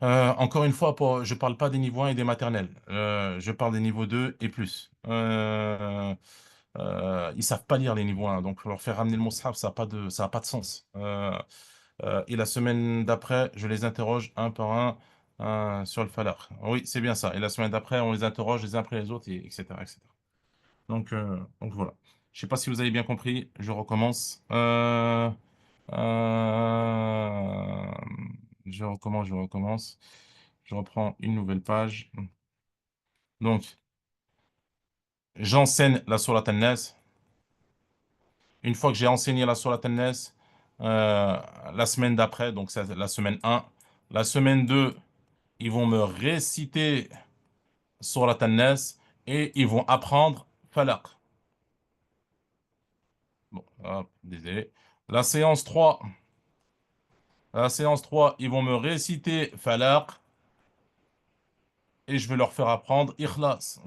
Encore une fois, je ne parle pas des niveaux 1 et des maternelles. Je parle des niveaux 2 et plus. Ils savent pas lire les niveaux 1, donc leur faire ramener le Mus'haf, ça a pas de sens. Et la semaine d'après, je les interroge un par un sur le falaq. Oui, c'est bien ça. Et la semaine d'après, on les interroge les uns après les autres, et, etc., etc. Donc voilà. Je sais pas si vous avez bien compris. Je recommence. Euh, je recommence. Je reprends une nouvelle page. Donc, j'enseigne la Surat An-Nas. Une fois que j'ai enseigné la Surat An-Nas, la semaine d'après, donc c'est la semaine 1, la semaine 2, ils vont me réciter Surat An-Nas et ils vont apprendre Falaq. Bon, hop, désolé. La séance 3, ils vont me réciter Falaq et je vais leur faire apprendre Ikhlas.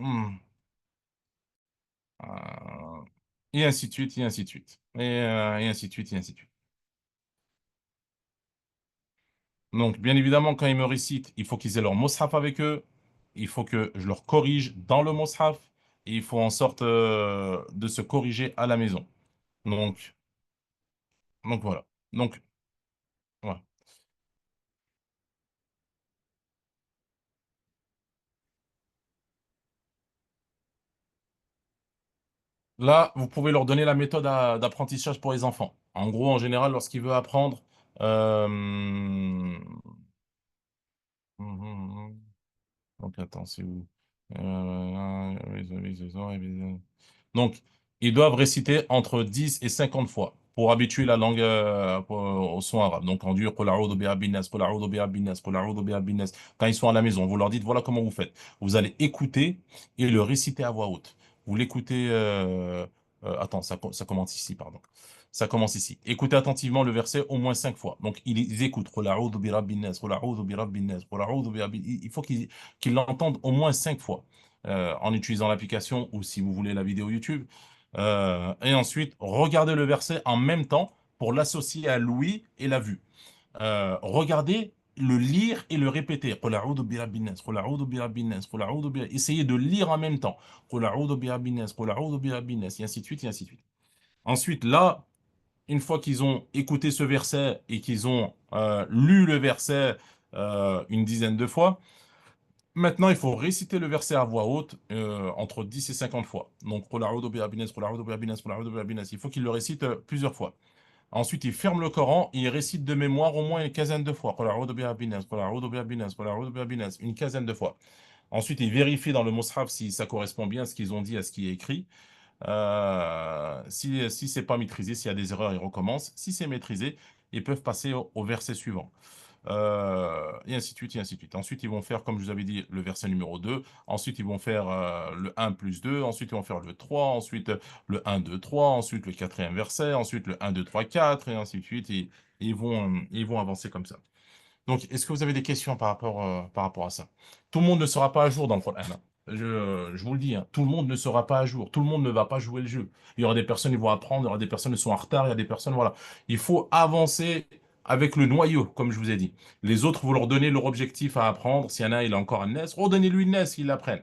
Euh, et ainsi de suite, et ainsi de suite. Et ainsi de suite, et ainsi de suite. Donc, bien évidemment, quand ils me récitent, il faut qu'ils aient leur mushaf avec eux. Il faut que je leur corrige dans le mushaf. Et il faut en sorte de se corriger à la maison. Donc, donc voilà. Donc, voilà. Là, vous pouvez leur donner la méthode d'apprentissage pour les enfants. En gros, en général, lorsqu'il veut apprendre, donc, attends, c'est où? Donc, ils doivent réciter entre 10 et 50 fois pour habituer la langue au son arabe. Donc, on dit Qul a'udhu bi rabbin nas, Qul a'udhu bi rabbin nas, Qul a'udhu bi rabbin nas. Quand ils sont à la maison, vous leur dites voilà comment vous faites. Vous allez écouter et le réciter à voix haute. Vous l'écoutez. Attends, ça commence ici, pardon. Ça commence ici. Écoutez attentivement le verset au moins 5 fois. Donc, ils écoutent. Qul a'udhu bi rabbin nas, qul a'udhu bi rabbin nas, qul a'udhu bi rabbin- Il faut qu'ils l'entendent au moins 5 fois en utilisant l'application ou si vous voulez la vidéo YouTube. Et ensuite, regardez le verset en même temps pour l'associer à l'ouïe et la vue. Regardez le lire et le répéter. Qul a'udhu bi rabbin nas, qul a'udhu bi rabbin nas, qul a'udhu bi- Essayez de lire en même temps. Qul a'udhu bi rabbin nas, qul a'udhu bi rabbin nas, et ainsi de suite, et ainsi de suite. Ensuite, là, une fois qu'ils ont écouté ce verset et qu'ils ont lu le verset une dizaine de fois, maintenant, il faut réciter le verset à voix haute entre 10 et 50 fois. Donc, Qul a'udhu bi rabbin nas, qul a'udhu bi rabbin nas, qul a'udhu bi rabbin nas. Il faut qu'ils le récitent plusieurs fois. Ensuite, il ferme le Coran et il récite de mémoire au moins une quinzaine de fois. Qul a'udhu bi rabbin nas, qul a'udhu bi rabbin nas, qul a'udhu bi rabbin nas. Une quinzaine de fois. Ensuite, il vérifie dans le Mus'haf si ça correspond bien à ce qu'ils ont dit, à ce qui est écrit. Si c'est pas maîtrisé, s'il y a des erreurs, ils recommencent. Si c'est maîtrisé, ils peuvent passer au verset suivant. Et ainsi de suite, et ainsi de suite. Ensuite, ils vont faire, comme je vous avais dit, le verset numéro 2. Ensuite, ils vont faire le 1 plus 2. Ensuite, ils vont faire le 3. Ensuite, le 1, 2, 3. Ensuite, le quatrième verset. Ensuite, le 1, 2, 3, 4. Et ainsi de suite. Et ils vont avancer comme ça. Donc, est-ce que vous avez des questions par rapport à ça? Tout le monde ne sera pas à jour dans le Coran, hein. Je vous le dis, hein, tout le monde ne sera pas à jour. Tout le monde ne va pas jouer le jeu. Il y aura des personnes qui vont apprendre, il y aura des personnes qui sont en retard, il y a des personnes, voilà. Il faut avancer avec le noyau, comme je vous ai dit. Les autres, vous leur donnez leur objectif à apprendre. S'il y en a, il a encore un NES, redonnez-lui une NES, qu'ils l'apprennent.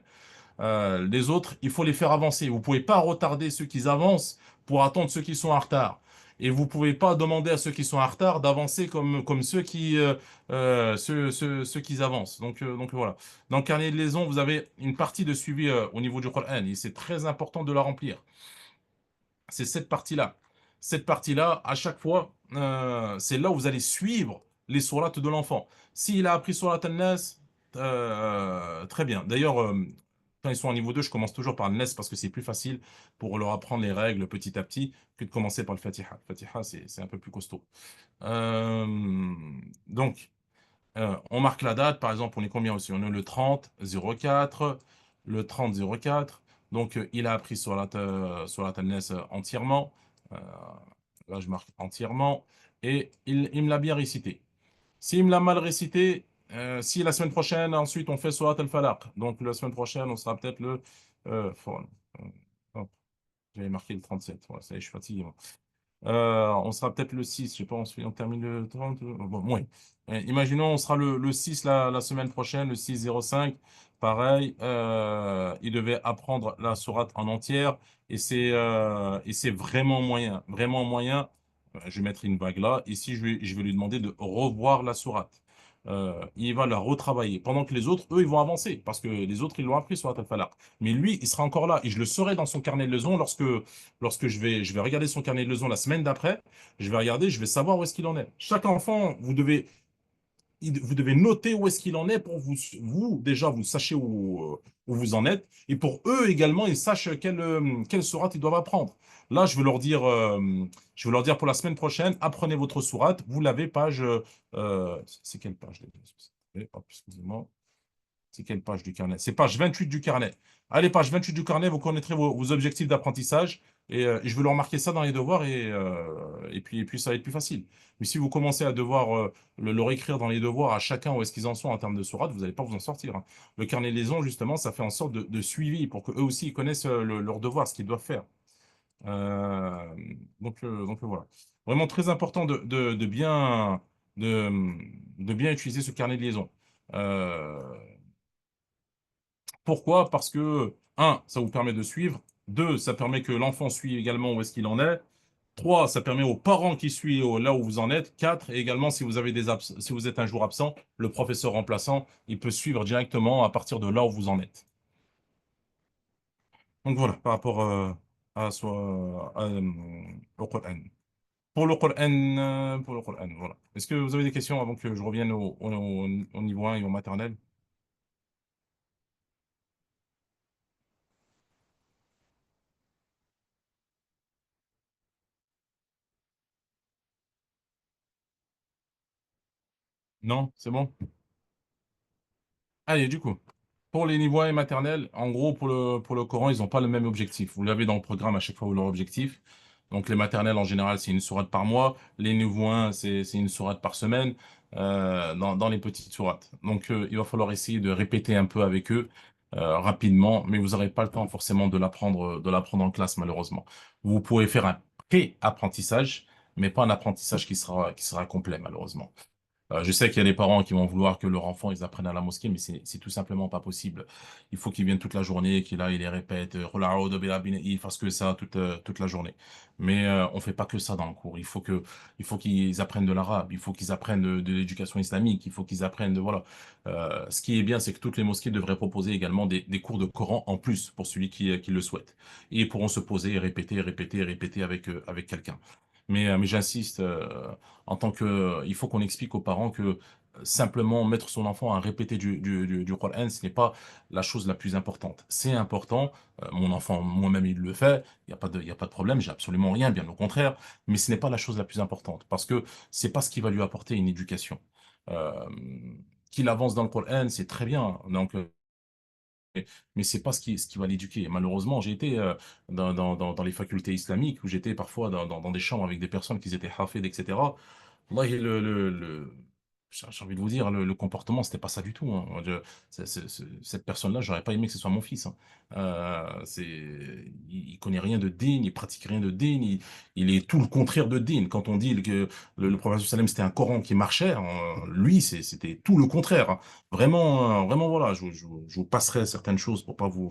Les autres, il faut les faire avancer. Vous ne pouvez pas retarder ceux qui avancent pour attendre ceux qui sont en retard. Et vous ne pouvez pas demander à ceux qui sont en retard d'avancer comme ceux qui avancent. Donc voilà. Dans le carnet de liaison, vous avez une partie de suivi au niveau du Coran et c'est très important de la remplir. C'est cette partie-là. Cette partie-là, à chaque fois, c'est là où vous allez suivre les sourates de l'enfant. S'il a appris surat An-Nas, très bien. D'ailleurs, quand ils sont au niveau 2, je commence toujours par le Nas parce que c'est plus facile pour leur apprendre les règles petit à petit que de commencer par le Fatiha. Le Fatiha, c'est un peu plus costaud. Euh, donc, on marque la date, par exemple, on est combien aussi? On est le 30-04, le 30-04. Donc, il a appris sur la An-Nas entièrement. Euh, Là, je marque entièrement. Et il me l'a bien récité. S'il me l'a mal récité, si la semaine prochaine, ensuite, on fait Surat al-Falaq. Donc, la semaine prochaine, on sera peut-être le... hop, j'avais marqué le 37. Voilà, ça y est, je suis fatigué, moi. On sera peut-être le 6, je sais pas, on termine le 30. Bon, oui. Imaginons, on sera le 6 la semaine prochaine, le 6-05. Pareil, il devait apprendre la sourate en entière et c'est vraiment moyen. Vraiment moyen. Je vais mettre une vague là. Ici, je vais lui demander de revoir la sourate. Il va la retravailler. Pendant que les autres, eux, ils vont avancer parce que les autres, ils l'ont appris sur Al-Falaq. Mais lui, il sera encore là et je le saurai dans son carnet de leçons lorsque je vais regarder son carnet de leçons la semaine d'après, je vais regarder, je vais savoir où est-ce qu'il en est. Chaque enfant, vous devez noter où est-ce qu'il en est pour vous déjà, vous sachiez où vous en êtes, et pour eux également, ils sachent quelle sourate ils doivent apprendre. Là, je vais leur dire pour la semaine prochaine, apprenez votre sourate, vous l'avez page, c'est quelle page? Hop, excusez-moi. C'est quelle page du carnet? C'est page 28 du carnet. Allez, page 28 du carnet, vous connaîtrez vos objectifs d'apprentissage et je vais leur marquer ça dans les devoirs et puis ça va être plus facile. Mais si vous commencez à devoir leur écrire dans les devoirs à chacun où est-ce qu'ils en sont en termes de sourate, vous n'allez pas vous en sortir, hein. Le carnet de liaison, justement, ça fait en sorte de suivi pour qu'eux aussi ils connaissent leurs devoirs, ce qu'ils doivent faire. Euh, donc voilà. Vraiment très important de, de bien utiliser ce carnet de liaison. Euh, Pourquoi? Parce que, un, ça vous permet de suivre. Deux, ça permet que l'enfant suive également où est-ce qu'il en est. Trois, ça permet aux parents qui suivent là où vous en êtes. Quatre, et également, si vous avez si vous êtes un jour absent, le professeur remplaçant, il peut suivre directement à partir de là où vous en êtes. Donc voilà, par rapport au Coran. Pour le Coran, voilà. Est-ce que vous avez des questions avant que je revienne au niveau 1 et au maternel? Non, c'est bon? Allez, du coup, pour les niveaux 1 et maternels, en gros, pour le Coran, ils n'ont pas le même objectif. Vous l'avez dans le programme à chaque fois, leur objectif. Donc les maternelles en général, c'est une sourate par mois. Les nouveau c'est une sourate par semaine dans les petites sourates. Donc il va falloir essayer de répéter un peu avec eux rapidement, mais vous n'aurez pas le temps forcément de l'apprendre en classe malheureusement. Vous pouvez faire un pré-apprentissage, mais pas un apprentissage qui sera complet malheureusement. Je sais qu'il y a des parents qui vont vouloir que leur enfant ils apprennent à la mosquée, mais c'est tout simplement pas possible. Il faut qu'ils viennent toute la journée, qu'il aille, il les répète, il fasse que ça toute la journée. Mais on fait pas que ça dans le cours. Il faut qu'ils apprennent de l'arabe, il faut qu'ils apprennent de l'éducation islamique, il faut qu'ils apprennent de voilà. Ce qui est bien, c'est que toutes les mosquées devraient proposer également des cours de Coran en plus pour celui qui le souhaite. Et ils pourront se poser et répéter, répéter, répéter avec quelqu'un. Mais j'insiste. En tant que, il faut qu'on explique aux parents que simplement mettre son enfant à répéter du Coran, ce n'est pas la chose la plus importante. C'est important. Mon enfant, moi-même, il le fait. Il y a pas de problème. J'ai absolument rien, bien au contraire. Mais ce n'est pas la chose la plus importante parce que c'est pas ce qui va lui apporter une éducation. Euh, qu'il avance dans le Coran, c'est très bien. Donc, mais c'est pas ce qui va l'éduquer. Malheureusement, j'ai été dans les facultés islamiques où j'étais parfois dans des chambres avec des personnes qui étaient hafid, etc. Wallahi, j'ai envie de vous dire, le comportement, c'était pas ça du tout, hein. Cette personne-là, j'aurais pas aimé que ce soit mon fils, hein. Il connaît rien de digne, il pratique rien de digne, il est tout le contraire de digne. Quand on dit que le prophète sallam c'était un Coran qui marchait, lui, c'était tout le contraire, hein. Vraiment, vraiment, voilà, je vous passerai certaines choses pour pas vous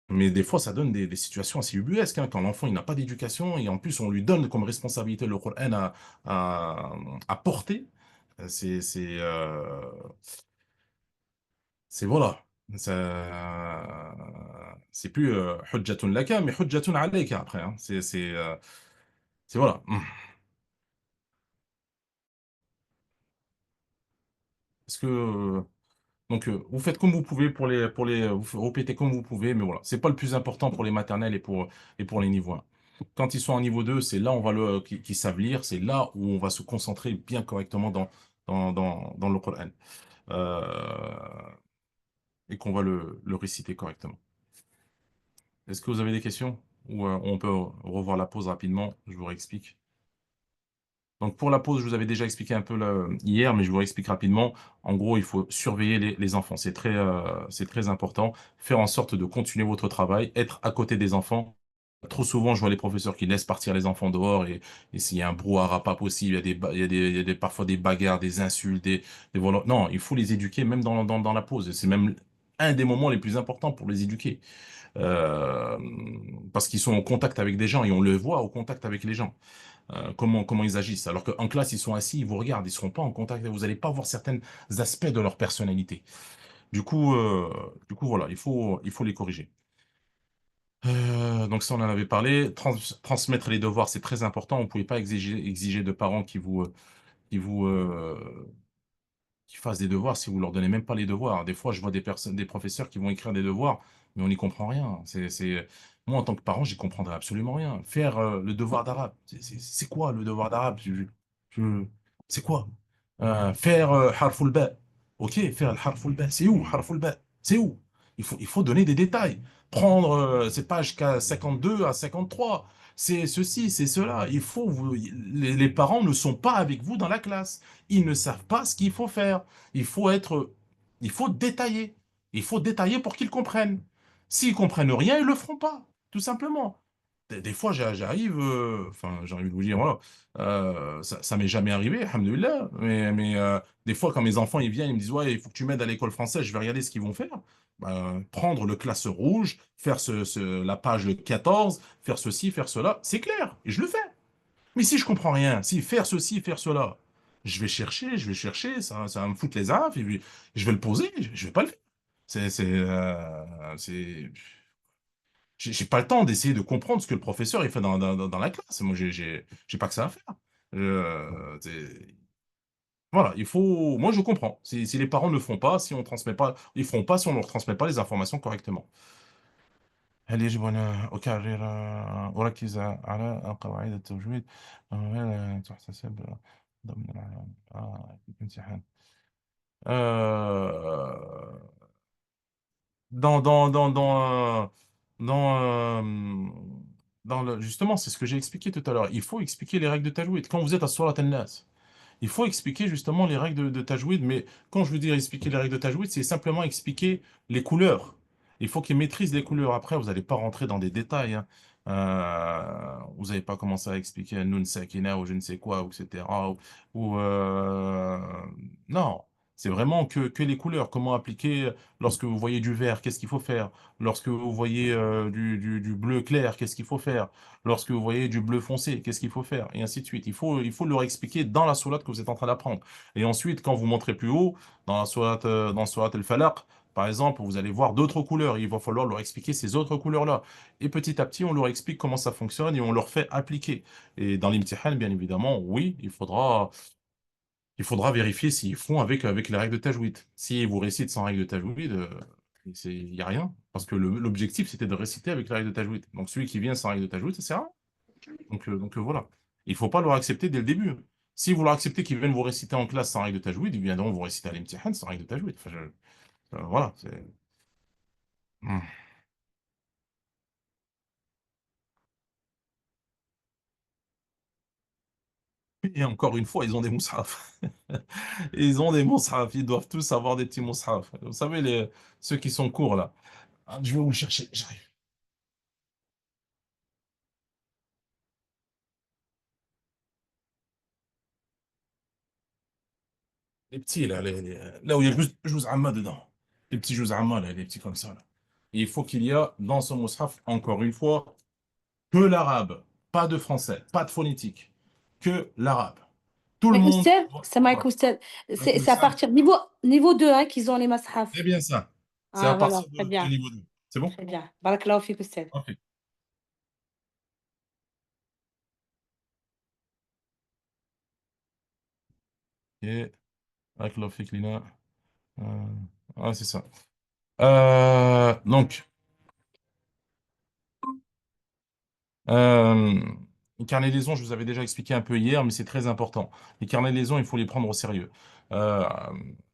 mais des fois, ça donne des situations assez ubuesques, hein, quand l'enfant il n'a pas d'éducation et en plus on lui donne comme responsabilité le Coran à, à porter. C'est c'est euh, c'est voilà. C'est plus hujjatun laka, mais hujjatun alayka après, hein. C'est voilà. Est-ce que donc vous faites comme vous pouvez vous répétez comme vous pouvez, mais voilà, c'est pas le plus important pour les maternelles et pour les niveaux 1. Quand ils sont en niveau 2, c'est là où on va qu'ils savent lire, c'est là où on va se concentrer bien correctement dans le Coran et qu'on va le réciter correctement. Est-ce que vous avez des questions? Ou on peut revoir la pause rapidement, je vous réexplique. Donc pour la pause, je vous avais déjà expliqué un peu hier, mais je vous réexplique rapidement. En gros, il faut surveiller les enfants. C'est très important. Faire en sorte de continuer votre travail, être à côté des enfants. Trop souvent, je vois les professeurs qui laissent partir les enfants dehors et s'il y a un brouhaha pas possible, il y a parfois des bagarres, des insultes, Non, il faut les éduquer même dans la pause. C'est même un des moments les plus importants pour les éduquer. Euh, Parce qu'ils sont en contact avec des gens et on le voit au contact avec les gens comment ils agissent. Alors qu'en classe, ils sont assis, ils vous regardent, ils ne seront pas en contact, vous n'allez pas voir certains aspects de leur personnalité. Du coup, euh, du coup voilà, il faut les corriger. Donc ça, on en avait parlé. Transmettre les devoirs, c'est très important. On ne pouvait pas exiger de parents qui vous, qui fassent des devoirs si vous leur donnez même pas les devoirs. Des fois, je vois des professeurs qui vont écrire des devoirs, mais on n'y comprend rien. Moi, en tant que parent, j'y comprendrai absolument rien. Faire le devoir d'arabe, c'est quoi le devoir d'arabe? Je- c'est quoi? Faire harful ba. Ok, faire le harful ba. C'est où harful ba? C'est où? Il faut donner des détails. Prendre ces pages qu'à 52 à 53. C'est ceci, c'est cela. Les parents ne sont pas avec vous dans la classe. Ils ne savent pas ce qu'il faut faire. Il faut être, il faut détailler. Il faut détailler pour qu'ils comprennent. S'ils comprennent rien, ils le feront pas, tout simplement. Des fois, j'arrive, enfin, j'ai envie de vous dire, voilà, ça m'est jamais arrivé, alhamdoulilah, mais des fois, quand mes enfants ils viennent, ils me disent, ouais, il faut que tu m'aides à l'école française, je vais regarder ce qu'ils vont faire. Prendre le classe rouge, faire la page 14, faire ceci, faire cela, c'est clair, et je le fais. Mais si je comprends rien, si faire ceci, faire cela, je vais chercher, ça va me foutre les affres, et puis je vais le poser, je vais pas le faire. C'est, j'ai pas le temps d'essayer de comprendre ce que le professeur il fait dans la classe. Moi, j'ai pas que ça à faire. Voilà, moi je comprends. Si les parents ne font pas, si on transmet pas, ils feront pas si on ne leur transmet pas les informations correctement. هل يجب أن أكرر أركز على قواعد التجويد وهل تحتسب ضمن الامتحان euh, dans, dans, dans, dans, dans, Justement, c'est ce que j'ai expliqué tout à l'heure. Il faut expliquer les règles de tajwid. Quand vous êtes à Surat al-Nas, il faut expliquer justement les règles de tajwid, mais quand je veux dire expliquer les règles de tajwid, c'est simplement expliquer les couleurs. Il faut qu'ils maîtrisent les couleurs. Après, vous n'allez pas rentrer dans des détails, hein. Vous n'allez pas commencer à expliquer un nun sakina ou je ne sais quoi, etc. Non, c'est vraiment que les couleurs. Comment appliquer lorsque vous voyez du vert, qu'est-ce qu'il faut faire? Lorsque vous voyez du bleu clair, qu'est-ce qu'il faut faire? Lorsque vous voyez du bleu foncé, qu'est-ce qu'il faut faire? Et ainsi de suite. Il faut leur expliquer dans la sourate que vous êtes en train d'apprendre. Et ensuite, quand vous montrez plus haut, dans la sourate Al-Falaq, par exemple, vous allez voir d'autres couleurs. Il va falloir leur expliquer ces autres couleurs-là. Et petit à petit, on leur explique comment ça fonctionne et on leur fait appliquer. Et dans l'imtihan, bien évidemment, oui, il faudra vérifier s'ils font avec les règles de tajwid. Si vous récitent sans règles de tajwid, il n'y a rien. Parce que l'objectif, c'était de réciter avec les règles de tajwid. Donc celui qui vient sans règles de tajwid, ça sert à rien. Donc, voilà. Il ne faut pas leur accepter dès le début. Si vous leur acceptez qu'ils viennent vous réciter en classe sans règle de tajwid, ils viendront vous réciter à l'imtihan sans règle de tajwid. Enfin, voilà. Hmm. Et encore une fois, ils ont des moussaf. Ils ont des moussaf. Ils doivent tous avoir des petits moussaf. Vous savez, ceux qui sont courts, là. Ah, je vais vous le chercher. J'arrive. Les petits, là, là où il y a juste juz amma dedans. Les petits juz amma, là, les petits comme ça, là. Et il faut qu'il y a dans ce mushaf, encore une fois, que l'arabe. Pas de français, pas de phonétique. Que l'arabe. Tout le Mais monde Oustel, doit c'est Mike savoir. Oustel. Avec le C'est à sam, partir niveau 2 hein, qu'ils ont les mashaf. c'est bien ça. C'est à Ah, voilà, partir très du bien. niveau 2. C'est bon? Très bien. Barakallahu fik Oustel. Ok. Et avec la Lina. Euh, c'est ça. Donc, Euh, les carnets de liaison, je vous avais déjà expliqué un peu hier, mais c'est très important. Les carnets de liaison, il faut les prendre au sérieux. Euh,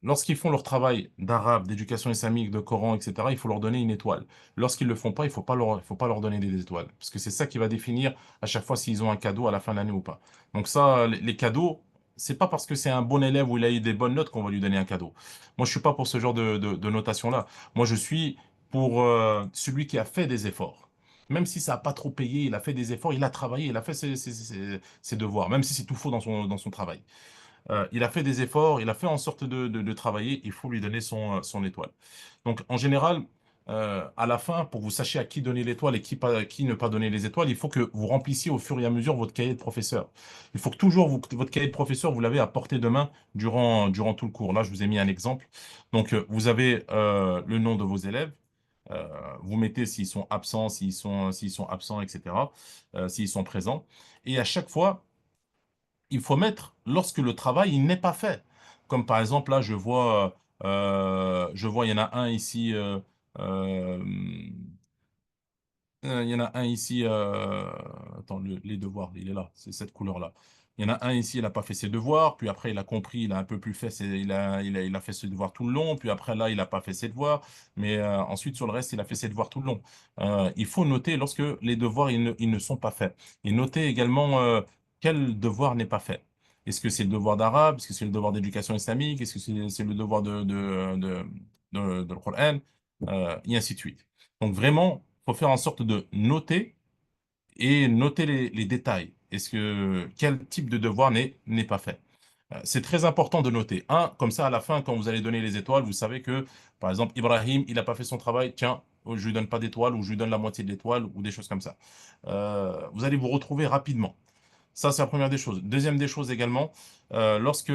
Lorsqu'ils font leur travail d'arabe, d'éducation islamique, de Coran, etc., il faut leur donner une étoile. Lorsqu'ils ne le font pas, il faut pas leur donner des étoiles. Parce que c'est ça qui va définir à chaque fois s'ils ont un cadeau à la fin de l'année ou pas. Donc ça, les cadeaux, c'est pas parce que c'est un bon élève ou il a eu des bonnes notes qu'on va lui donner un cadeau. Moi, je suis pas pour ce genre de notation-là. Moi, je suis pour celui qui a fait des efforts. Même si ça n'a pas trop payé, il a fait des efforts, il a travaillé, il a fait ses devoirs, même si c'est tout faux dans son travail. Il a fait des efforts, il a fait en sorte de travailler, il faut lui donner son étoile. Donc, en général, à la fin, pour que vous sachiez à qui donner l'étoile et qui ne pas donner les étoiles, il faut que vous remplissiez au fur et à mesure votre cahier de professeur. Il faut que toujours votre cahier de professeur, vous l'avez à portée de main durant tout le cours. Là, je vous ai mis un exemple. Donc, vous avez le nom de vos élèves. Vous mettez s'ils sont absents, s'ils sont absents, etc., s'ils sont présents. Et à chaque fois, il faut mettre lorsque le travail il n'est pas fait. Comme par exemple, là, il y en a un ici, euh, il y en a un ici, attends, les devoirs, il est là, c'est cette couleur-là. Il y en a un ici, il n'a pas fait ses devoirs, puis après il a compris, il a un peu plus fait, il a fait ses devoirs tout le long, puis après là, il n'a pas fait ses devoirs, mais ensuite sur le reste, il a fait ses devoirs tout le long. Il faut noter lorsque les devoirs, ils ne sont pas faits. Et noter également quel devoir n'est pas fait. Est-ce que c'est le devoir d'arabe? Est-ce que c'est le devoir d'éducation islamique? Est-ce que c'est le devoir de le Coran? Et ainsi de suite. Donc vraiment, faut faire en sorte de noter et noter les détails. Quel type de devoir n'est pas fait? C'est très important de noter. Un, comme ça, à la fin, quand vous allez donner les étoiles, vous savez que, par exemple, Ibrahim, il n'a pas fait son travail, tiens, je lui donne pas d'étoile ou je lui donne la moitié de l'étoile ou des choses comme ça. Vous allez vous retrouver rapidement. Ça, c'est la première des choses. Deuxième des choses également, lorsque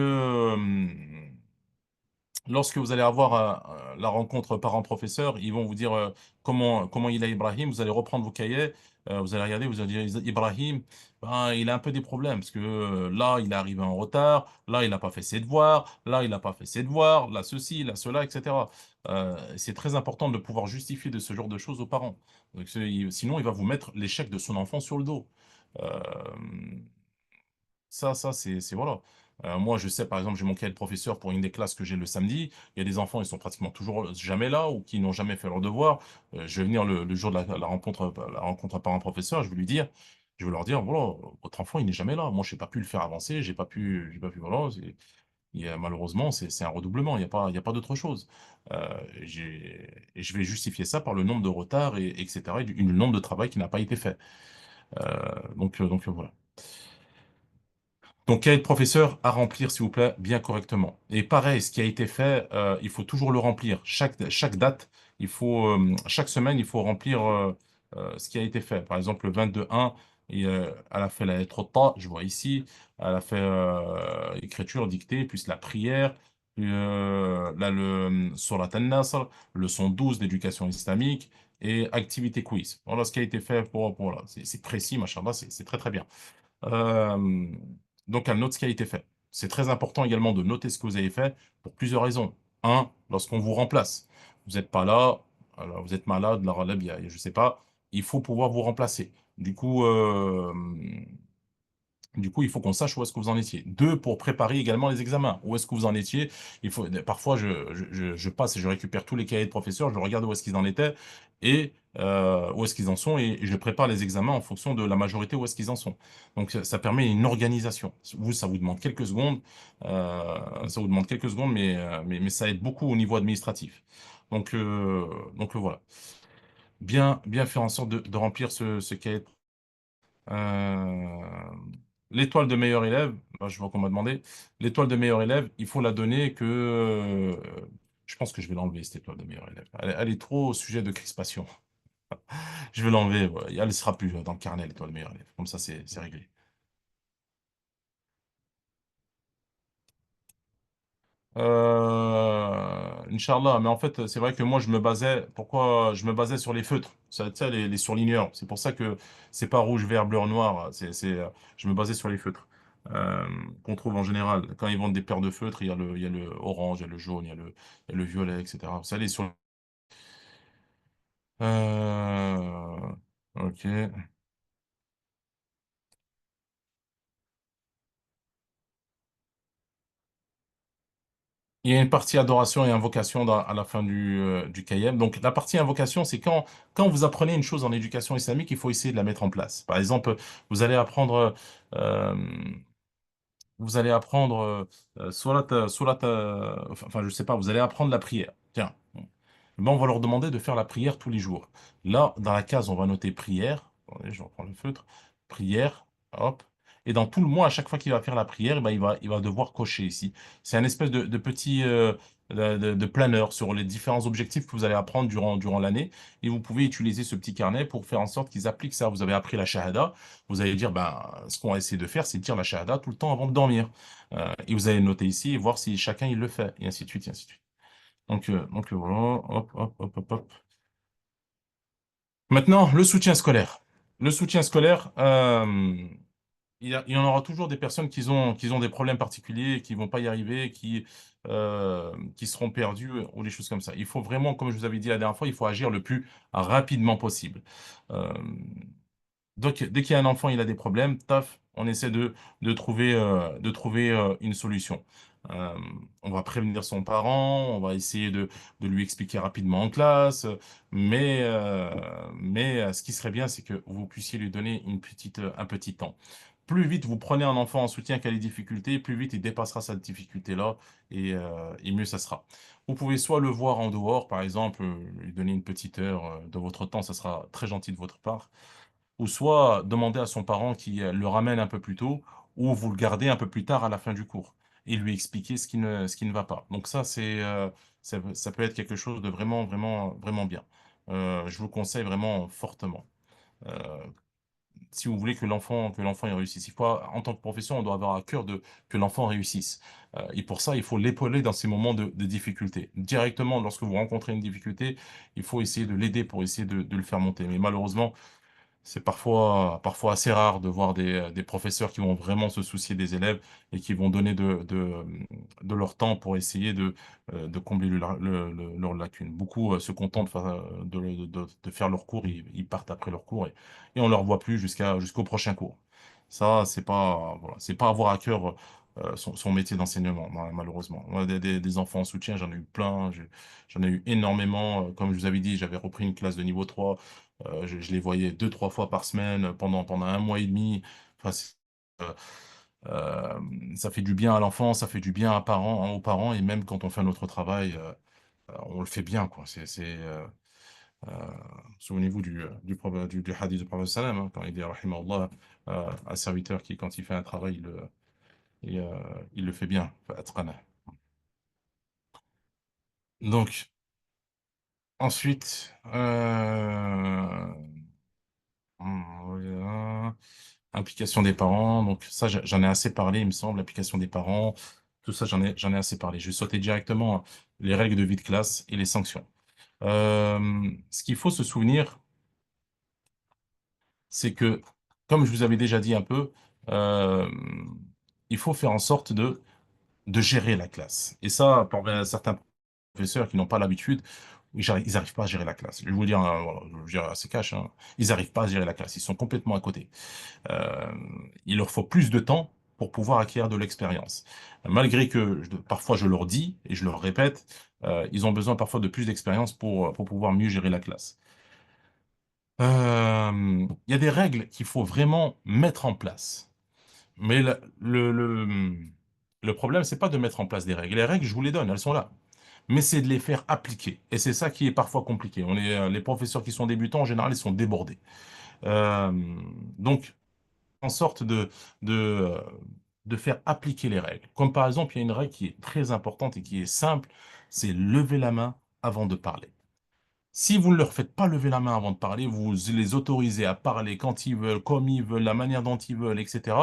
vous allez avoir la rencontre parent-professeur, ils vont vous dire comment il est Ibrahim. Vous allez reprendre vos cahiers, vous allez regarder, vous allez dire Ibrahim, ben, il a un peu des problèmes parce que là, il est arrivé en retard, là, il n'a pas fait ses devoirs, là, il n'a pas fait ses devoirs, là, ceci, là, cela, etc. C'est très important de pouvoir justifier de ce genre de choses aux parents. Donc, sinon, il va vous mettre l'échec de son enfant sur le dos. Euh, Ça, voilà. Moi, je sais, par exemple, j'ai mon cahier de professeur pour une des classes que j'ai le samedi. Il y a des enfants, ils sont pratiquement toujours jamais là ou qui n'ont jamais fait leur devoir. Je vais venir le jour de la rencontre parent-professeur, je vais leur dire, voilà, votre enfant, il n'est jamais là. Moi, je n'ai pas pu le faire avancer, j'ai pas pu, voilà. Malheureusement, c'est un redoublement, il y a pas d'autre chose. Et je vais justifier ça par le nombre de retards, etc., et le nombre de travail qui n'a pas été fait. Voilà. Donc, cahier de professeur à remplir, s'il vous plaît, bien correctement. Et pareil, ce qui a été fait, il faut toujours le remplir. Chaque date, chaque semaine, il faut remplir ce qui a été fait. Par exemple, le 22-1, elle a fait la lettre ta, je vois ici. Elle a fait écriture, dictée, plus la prière. Là, Surat An-Nasr, leçon 12 d'éducation islamique et activité quiz. Voilà ce qui a été fait là. C'est précis, machallah, c'est très très bien. Euh, donc, elle note ce qui a été fait. C'est très important également de noter ce que vous avez fait pour plusieurs raisons. Un, lorsqu'on vous remplace, vous n'êtes pas là, alors vous êtes malade, la relève, je ne sais pas, il faut pouvoir vous remplacer. Du coup, il faut qu'on sache où est-ce que vous en étiez. Deux, pour préparer également les examens. Où est-ce que vous en étiez? Parfois, je passe et je récupère tous les cahiers de professeurs, je regarde où est-ce qu'ils en étaient et où est-ce qu'ils en sont et je prépare les examens en fonction de la majorité où est-ce qu'ils en sont. Donc, ça permet une organisation. Ça vous demande quelques secondes, mais ça aide beaucoup au niveau administratif. Voilà. Bien faire en sorte de remplir ce cahier. Euh, L'étoile de meilleur élève, là, je vois qu'on m'a demandé, l'étoile de meilleur élève, il faut la donner je pense que je vais l'enlever, cette étoile de meilleur élève. Elle est trop au sujet de crispation. Je vais l'enlever, ouais. Elle ne sera plus dans le carnet, l'étoile de meilleur élève. Comme ça, c'est réglé. Inch'Allah, mais en fait, c'est vrai que moi, pourquoi je me basais sur les feutres, ça, tu sais, les surligneurs. C'est pour ça que c'est pas rouge, vert, bleu, noir. Je me basais sur les feutres euh, qu'on trouve en général. Quand ils vendent des paires de feutres, il y a le orange, il y a le jaune, il y a le violet, etc. Vous savez, ok. Il y a une partie adoration et invocation à la fin du cahier. Donc, la partie invocation, c'est quand vous apprenez une chose en éducation islamique, il faut essayer de la mettre en place. Par exemple, vous allez apprendre, euh, je sais pas, vous allez apprendre la prière. Tiens, ben, on va leur demander de faire la prière tous les jours. Là, dans la case, on va noter prière. Attendez, je reprends le feutre. Prière, hop. Et dans tout le mois, à chaque fois qu'il va faire la prière, eh ben, il va devoir cocher ici. C'est un espèce de petit de planeur sur les différents objectifs que vous allez apprendre durant l'année. Et vous pouvez utiliser ce petit carnet pour faire en sorte qu'ils appliquent ça. Vous avez appris la shahada. Vous allez dire, ben, ce qu'on va essayer de faire, c'est de dire la shahada tout le temps avant de dormir. Et vous allez noter ici et voir si chacun il le fait. Et ainsi de suite, et ainsi de suite. Voilà, hop, hop, hop, hop, hop. Maintenant, le soutien scolaire. Le soutien scolaire, il y en aura toujours des personnes qui ont des problèmes particuliers, qui vont pas y arriver, qui seront perdues ou des choses comme ça. Il faut vraiment, comme je vous avais dit la dernière fois, il faut agir le plus rapidement possible. Euh, donc, dès qu'il y a un enfant, il a des problèmes, taf, on essaie de trouver une solution. Euh, on va prévenir son parent, on va essayer de lui expliquer rapidement en classe, mais ce qui serait bien, c'est que vous puissiez lui donner un petit temps. Plus vite vous prenez un enfant en soutien qui a des difficultés, plus vite il dépassera cette difficulté-là et mieux ça sera. Vous pouvez soit le voir en dehors, par exemple, lui donner une petite heure de votre temps, ça sera très gentil de votre part ou soit demander à son parent qui le ramène un peu plus tôt, ou vous le gardez un peu plus tard à la fin du cours et lui expliquer ce qui ne va pas. Donc ça peut être quelque chose de vraiment, vraiment, vraiment bien. Je vous le conseille vraiment fortement. Euh, Si vous voulez que l'enfant y réussisse, en tant que professeur, on doit avoir à cœur que l'enfant réussisse. Et pour ça, il faut l'épauler dans ces moments de difficulté. Directement, lorsque vous rencontrez une difficulté, il faut essayer de l'aider pour essayer de le faire monter. Mais malheureusement, c'est parfois assez rare de voir des professeurs qui vont vraiment se soucier des élèves et qui vont donner de leur temps pour essayer de combler leurs lacunes. Beaucoup se contentent de faire leur cours, ils partent après leur cours et on ne leur voit plus jusqu'au prochain cours. Ça, c'est pas, voilà, c'est pas avoir à cœur son métier d'enseignement, malheureusement. Moi, des enfants en soutien, j'en ai eu plein, j'en ai eu énormément. Comme je vous avais dit, j'avais repris une classe de niveau 3. Je les voyais 2, 3 fois par semaine pendant un mois et demi. Enfin, euh, ça fait du bien à l'enfant, ça fait du bien aux parents, et même quand on fait notre travail, on le fait bien, quoi. Euh, Souvenez-vous du hadith du prophète sallam, hein, quand il dit, rahimahullah, un serviteur qui, quand il fait un travail, il, euh, il le fait bien. فأتقنه. Donc, ensuite, voilà. Implication des parents. Donc, ça, j'en ai assez parlé, il me semble, l'implication des parents. Tout ça, j'en ai assez parlé. Je vais sauter directement les règles de vie de classe et les sanctions. Ce qu'il faut se souvenir, c'est que, comme je vous avais déjà dit un peu, euh, il faut faire en sorte de gérer la classe. Et ça, pour certains professeurs qui n'ont pas l'habitude, ils n'arrivent pas à gérer la classe. Je vais vous dire, voilà, je vais vous dire assez cash, hein, ils n'arrivent pas à gérer la classe. Ils sont complètement à côté. Euh, il leur faut plus de temps pour pouvoir acquérir de l'expérience. Malgré que parfois je leur dis et je leur répète, ils ont besoin parfois de plus d'expérience pour pouvoir mieux gérer la classe. Il y a des règles qu'il faut vraiment mettre en place. Mais le problème, c'est pas de mettre en place des règles. Les règles, je vous les donne, elles sont là. Mais c'est de les faire appliquer. Et c'est ça qui est parfois compliqué. Les professeurs qui sont débutants, en général, ils sont débordés. Euh, donc, en sorte de, euh, de faire appliquer les règles. Comme par exemple, il y a une règle qui est très importante et qui est simple, c'est lever la main avant de parler. Si vous ne leur faites pas lever la main avant de parler, vous les autorisez à parler quand ils veulent, comme ils veulent, la manière dont ils veulent, etc.,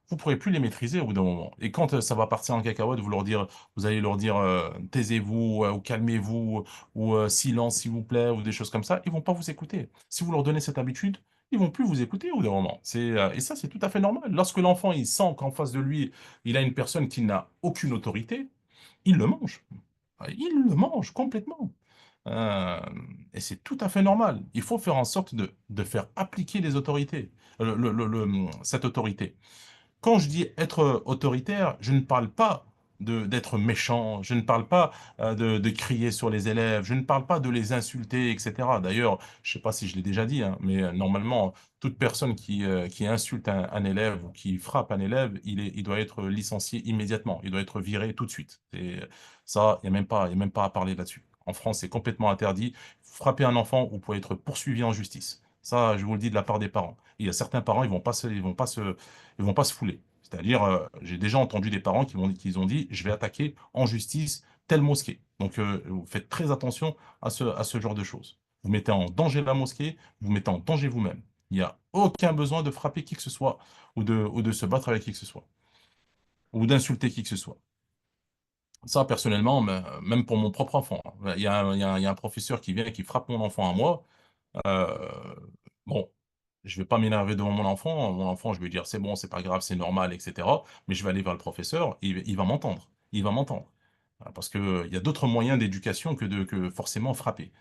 vous ne pourrez plus les maîtriser au bout d'un moment. Et quand ça va partir en cacahuète, vous allez leur dire taisez-vous ou calmez-vous ou silence s'il vous plaît ou des choses comme ça, ils vont pas vous écouter. Si vous leur donnez cette habitude, ils vont plus vous écouter au bout d'un moment. Et ça, c'est tout à fait normal. Lorsque l'enfant il sent qu'en face de lui, il a une personne qui n'a aucune autorité, il le mange. Il le mange complètement. Euh, et c'est tout à fait normal. Il faut faire en sorte de faire appliquer les autorités, cette autorité. Quand je dis être autoritaire, je ne parle pas d'être méchant, je ne parle pas de crier sur les élèves, je ne parle pas de les insulter, etc. D'ailleurs, je ne sais pas si je l'ai déjà dit, hein, mais normalement, toute personne qui insulte un élève ou qui frappe un élève, il doit être licencié immédiatement, il doit être viré tout de suite. Et ça, il y a même pas à parler là-dessus. En France, c'est complètement interdit. Frapper un enfant, vous pouvez être poursuivi en justice. Ça, je vous le dis de la part des parents. Il y a certains parents, ils vont pas se fouler. C'est-à-dire, j'ai déjà entendu des parents qui ont dit, je vais attaquer en justice telle mosquée. Donc, vous faites très attention à ce genre de choses. Vous mettez en danger la mosquée, vous mettez en danger vous-même. Il n'y a aucun besoin de frapper qui que ce soit ou de se battre avec qui que ce soit ou d'insulter qui que ce soit. Ça, personnellement, même pour mon propre enfant, hein. Il y a un professeur qui vient et qui frappe mon enfant à moi. Euh, bon, je vais pas m'énerver devant mon enfant. Mon enfant, je vais lui dire c'est bon, c'est pas grave, c'est normal, etc. Mais je vais aller vers le professeur, il va m'entendre. Il va m'entendre. Parce que, il y a d'autres moyens d'éducation que forcément frapper.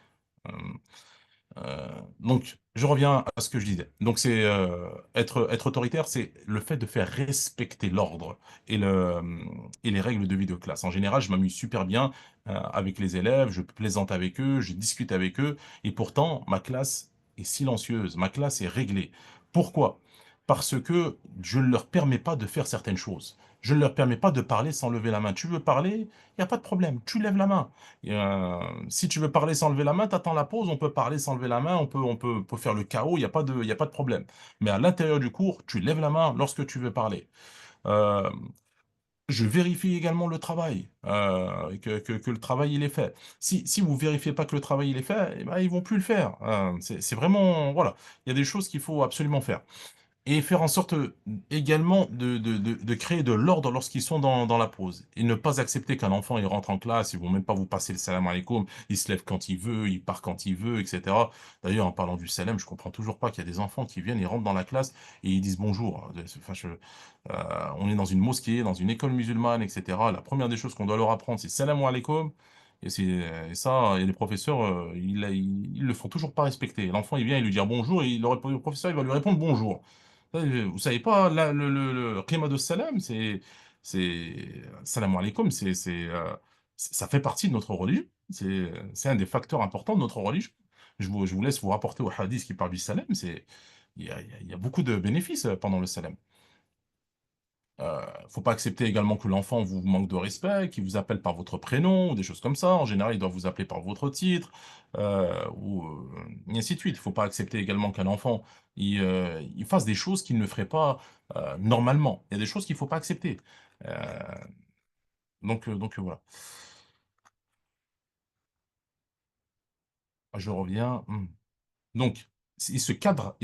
Euh, donc, je reviens à ce que je disais. Donc, être autoritaire, c'est le fait de faire respecter l'ordre et les règles de vie de classe. En général, je m'amuse super bien avec les élèves, je plaisante avec eux, je discute avec eux, et pourtant, ma classe est silencieuse, ma classe est réglée. Pourquoi? Parce que je ne leur permets pas de faire certaines choses. Je ne leur permets pas de parler sans lever la main. Tu veux parler? Il n'y a pas de problème. Tu lèves la main. Si tu veux parler sans lever la main, t'attends la pause, on peut parler sans lever la main, on peut faire le chaos, il y a pas de problème. Mais à l'intérieur du cours, tu lèves la main lorsque tu veux parler. Euh, je vérifie également le travail, que le travail il est fait. Si vous vérifiez pas que le travail il est fait, eh ben, ils vont plus le faire. C'est vraiment, voilà, il y a des choses qu'il faut absolument faire et faire en sorte également de créer de l'ordre lorsqu'ils sont dans la pause. Et ne pas accepter qu'un enfant il rentre en classe, ils vont même pas vous passer le salam alaikum, il se lève quand il veut, il part quand il veut, etc. D'ailleurs, en parlant du salam, je comprends toujours pas qu'il y a des enfants qui viennent, ils rentrent dans la classe et ils disent bonjour. Enfin, on est dans une mosquée, dans une école musulmane, etc. La première des choses qu'on doit leur apprendre, c'est salam alaikum. Et ça, et les professeurs, ils le font toujours pas respecter. L'enfant, il vient, il lui dit bonjour, et le professeur, il va lui répondre bonjour. Vous savez pas, là, le climat de salam, salam alaikum, ça fait partie de notre religion. C'est un des facteurs importants de notre religion. Je vous laisse vous rapporter au hadith qui parle du salam. Il y a beaucoup de bénéfices pendant le salam. Faut pas accepter également que l'enfant vous manque de respect, qu'il vous appelle par votre prénom, ou des choses comme ça. En général, il doit vous appeler par votre titre, et ainsi de suite. Il faut pas accepter également qu'un enfant il fasse des choses qu'il ne ferait pas normalement. Il y a des choses qu'il faut pas accepter. Euh, donc voilà. Je reviens. Donc, ce cadre,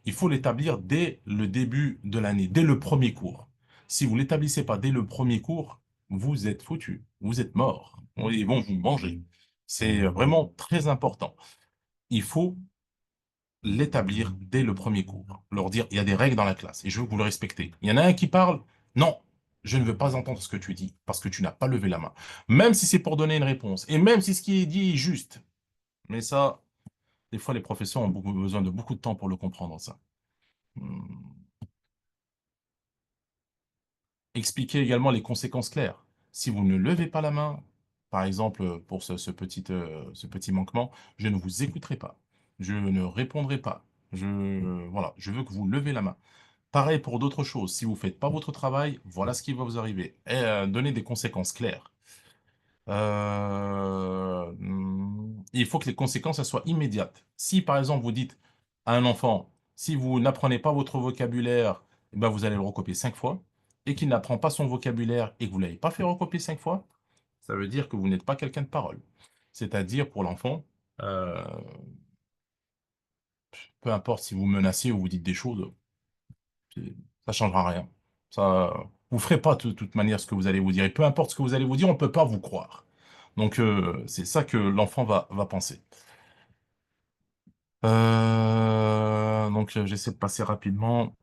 il faut l'établir dès le début de l'année, dès le premier cours. Si vous ne l'établissez pas dès le premier cours, vous êtes foutu, vous êtes mort. Ils vont vous manger. C'est vraiment très important. Il faut l'établir dès le premier cours. Leur dire, il y a des règles dans la classe et je veux que vous le respectez. Il y en a un qui parle, non, je ne veux pas entendre ce que tu dis parce que tu n'as pas levé la main. Même si c'est pour donner une réponse et même si ce qui est dit est juste. Mais ça, des fois, les professeurs ont besoin de beaucoup de temps pour le comprendre, ça. Hmm. Expliquer également les conséquences claires. Si vous ne levez pas la main, par exemple, pour ce petit manquement, je ne vous écouterai pas. Je ne répondrai pas. Voilà, je veux que vous levez la main. Pareil pour d'autres choses. Si vous ne faites pas votre travail, voilà ce qui va vous arriver. Et donner des conséquences claires. Il faut que les conséquences elles soient immédiates. Si, par exemple, vous dites à un enfant, si vous n'apprenez pas votre vocabulaire, eh ben, vous allez le recopier 5 fois, et qu'il n'apprend pas son vocabulaire et que vous ne l'avez pas fait recopier 5 fois, ça veut dire que vous n'êtes pas quelqu'un de parole. C'est-à-dire, pour l'enfant, euh, peu importe si vous menacez ou vous dites des choses, ça ne changera rien. Ça, vous ne ferez pas de toute manière ce que vous allez vous dire. Et peu importe ce que vous allez vous dire, on ne peut pas vous croire. Donc, c'est ça que l'enfant va penser. Donc, j'essaie de passer rapidement.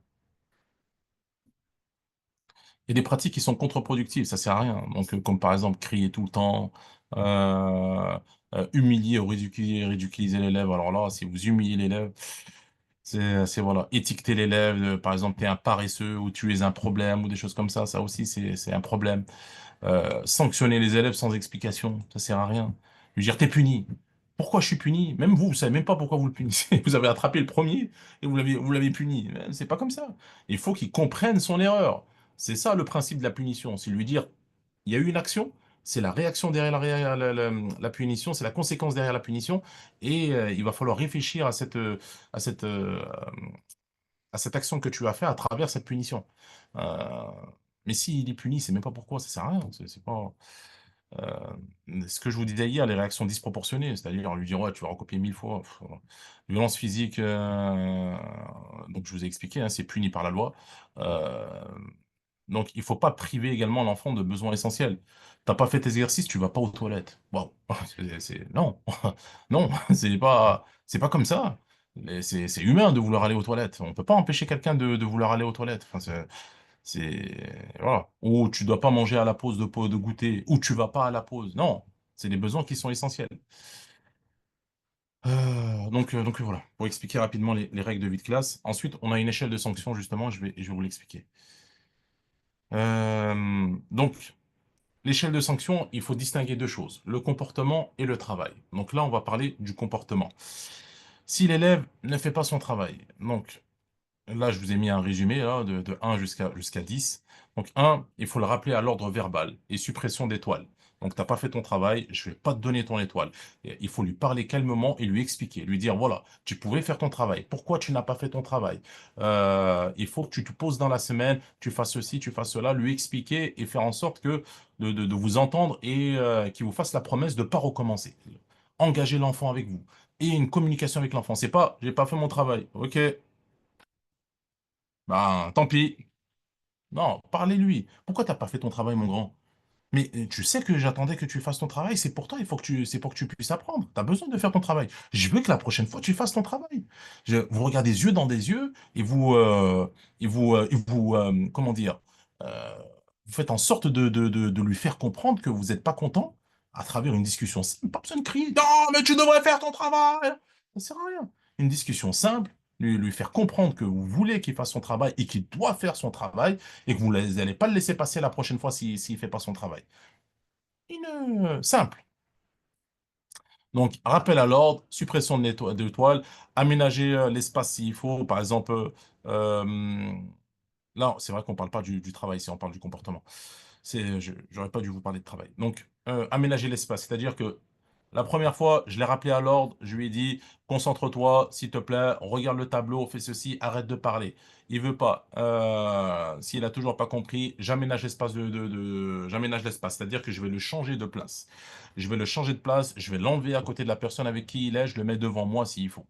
Il y a des pratiques qui sont contre-productives, ça sert à rien. Donc, comme par exemple crier tout le temps, euh, humilier ou ridiculiser l'élève. Alors là, si vous humiliez l'élève, voilà, étiqueter l'élève, par exemple, tu es un paresseux ou tu es un problème ou des choses comme ça aussi, c'est un problème. Sanctionner les élèves sans explication, ça sert à rien. Lui dire, t'es puni. Pourquoi je suis puni? Même vous savez même pas pourquoi vous le punissez. Vous avez attrapé le premier et vous l'avez puni. C'est pas comme ça. Il faut qu'il comprenne son erreur. C'est ça le principe de la punition. C'est lui dire, il y a eu une action, c'est la réaction derrière la punition, c'est la conséquence derrière la punition, et il va falloir réfléchir à cette, euh, à cette action que tu as fait à travers cette punition. Euh, mais s'il est puni, c'est même pas pourquoi, ça sert à rien. C'est pas. Ce que je vous disais hier, les réactions disproportionnées, c'est-à-dire on lui dit ouais, tu vas recopier 1000 fois. Violence physique, donc je vous ai expliqué, hein, c'est puni par la loi. Euh, donc il faut pas priver également l'enfant de besoins essentiels. T'as pas fait tes exercices, tu vas pas aux toilettes. Wow. Non, non, c'est pas comme ça. C'est humain de vouloir aller aux toilettes. On peut pas empêcher quelqu'un de vouloir aller aux toilettes. Enfin, voilà. Ou tu dois pas manger à la pause de goûter, ou tu vas pas à la pause. Non, c'est des besoins qui sont essentiels. Donc voilà, pour expliquer rapidement les règles de vie de classe. Ensuite, on a une échelle de sanctions, justement, je vais vous l'expliquer. Donc, l'échelle de sanctions, il faut distinguer deux choses, le comportement et le travail. Donc là, on va parler du comportement. Si l'élève ne fait pas son travail, donc là, je vous ai mis un résumé là, de 1 jusqu'à 10. Donc 1, il faut le rappeler à l'ordre verbal et suppression d'étoiles. Donc tu n'as pas fait ton travail, je ne vais pas te donner ton étoile. Et il faut lui parler calmement et lui expliquer, lui dire, voilà, tu pouvais faire ton travail. Pourquoi tu n'as pas fait ton travail? Il faut que tu te poses dans la semaine, tu fasses ceci, tu fasses cela, lui expliquer et faire en sorte de vous entendre et qu'il vous fasse la promesse de ne pas recommencer. Engagez l'enfant avec vous et une communication avec l'enfant. C'est pas, j'ai pas fait mon travail. Ok, ben, tant pis. Non, parlez-lui. Pourquoi t'as pas fait ton travail, mon grand? Mais tu sais que j'attendais que tu fasses ton travail, c'est pour toi, c'est pour que tu puisses apprendre. Tu as besoin de faire ton travail. Je veux que la prochaine fois, tu fasses ton travail. Vous regardez des yeux dans des yeux et vous, comment dire, euh, vous faites en sorte de lui faire comprendre que vous n'êtes pas content à travers une discussion simple. Pas besoin de crier. Non, mais tu devrais faire ton travail. Ça sert à rien. Une discussion simple, lui faire comprendre que vous voulez qu'il fasse son travail et qu'il doit faire son travail et que vous n'allez pas le laisser passer la prochaine fois s'il ne fait pas son travail. Simple. Donc, rappel à l'ordre, suppression de toile, aménager l'espace s'il faut. Par exemple, euh, là, c'est vrai qu'on ne parle pas du travail, si on parle du comportement. J'aurais pas dû vous parler de travail. Donc, aménager l'espace, c'est-à-dire que la première fois, je l'ai rappelé à l'ordre, je lui ai dit, concentre-toi, s'il te plaît, regarde le tableau, fais ceci, arrête de parler. Il veut pas. S'il a toujours pas compris, j'aménage l'espace j'aménage l'espace, c'est-à-dire que je vais le changer de place. Je vais le changer de place, je vais l'enlever à côté de la personne avec qui il est, je le mets devant moi s'il faut.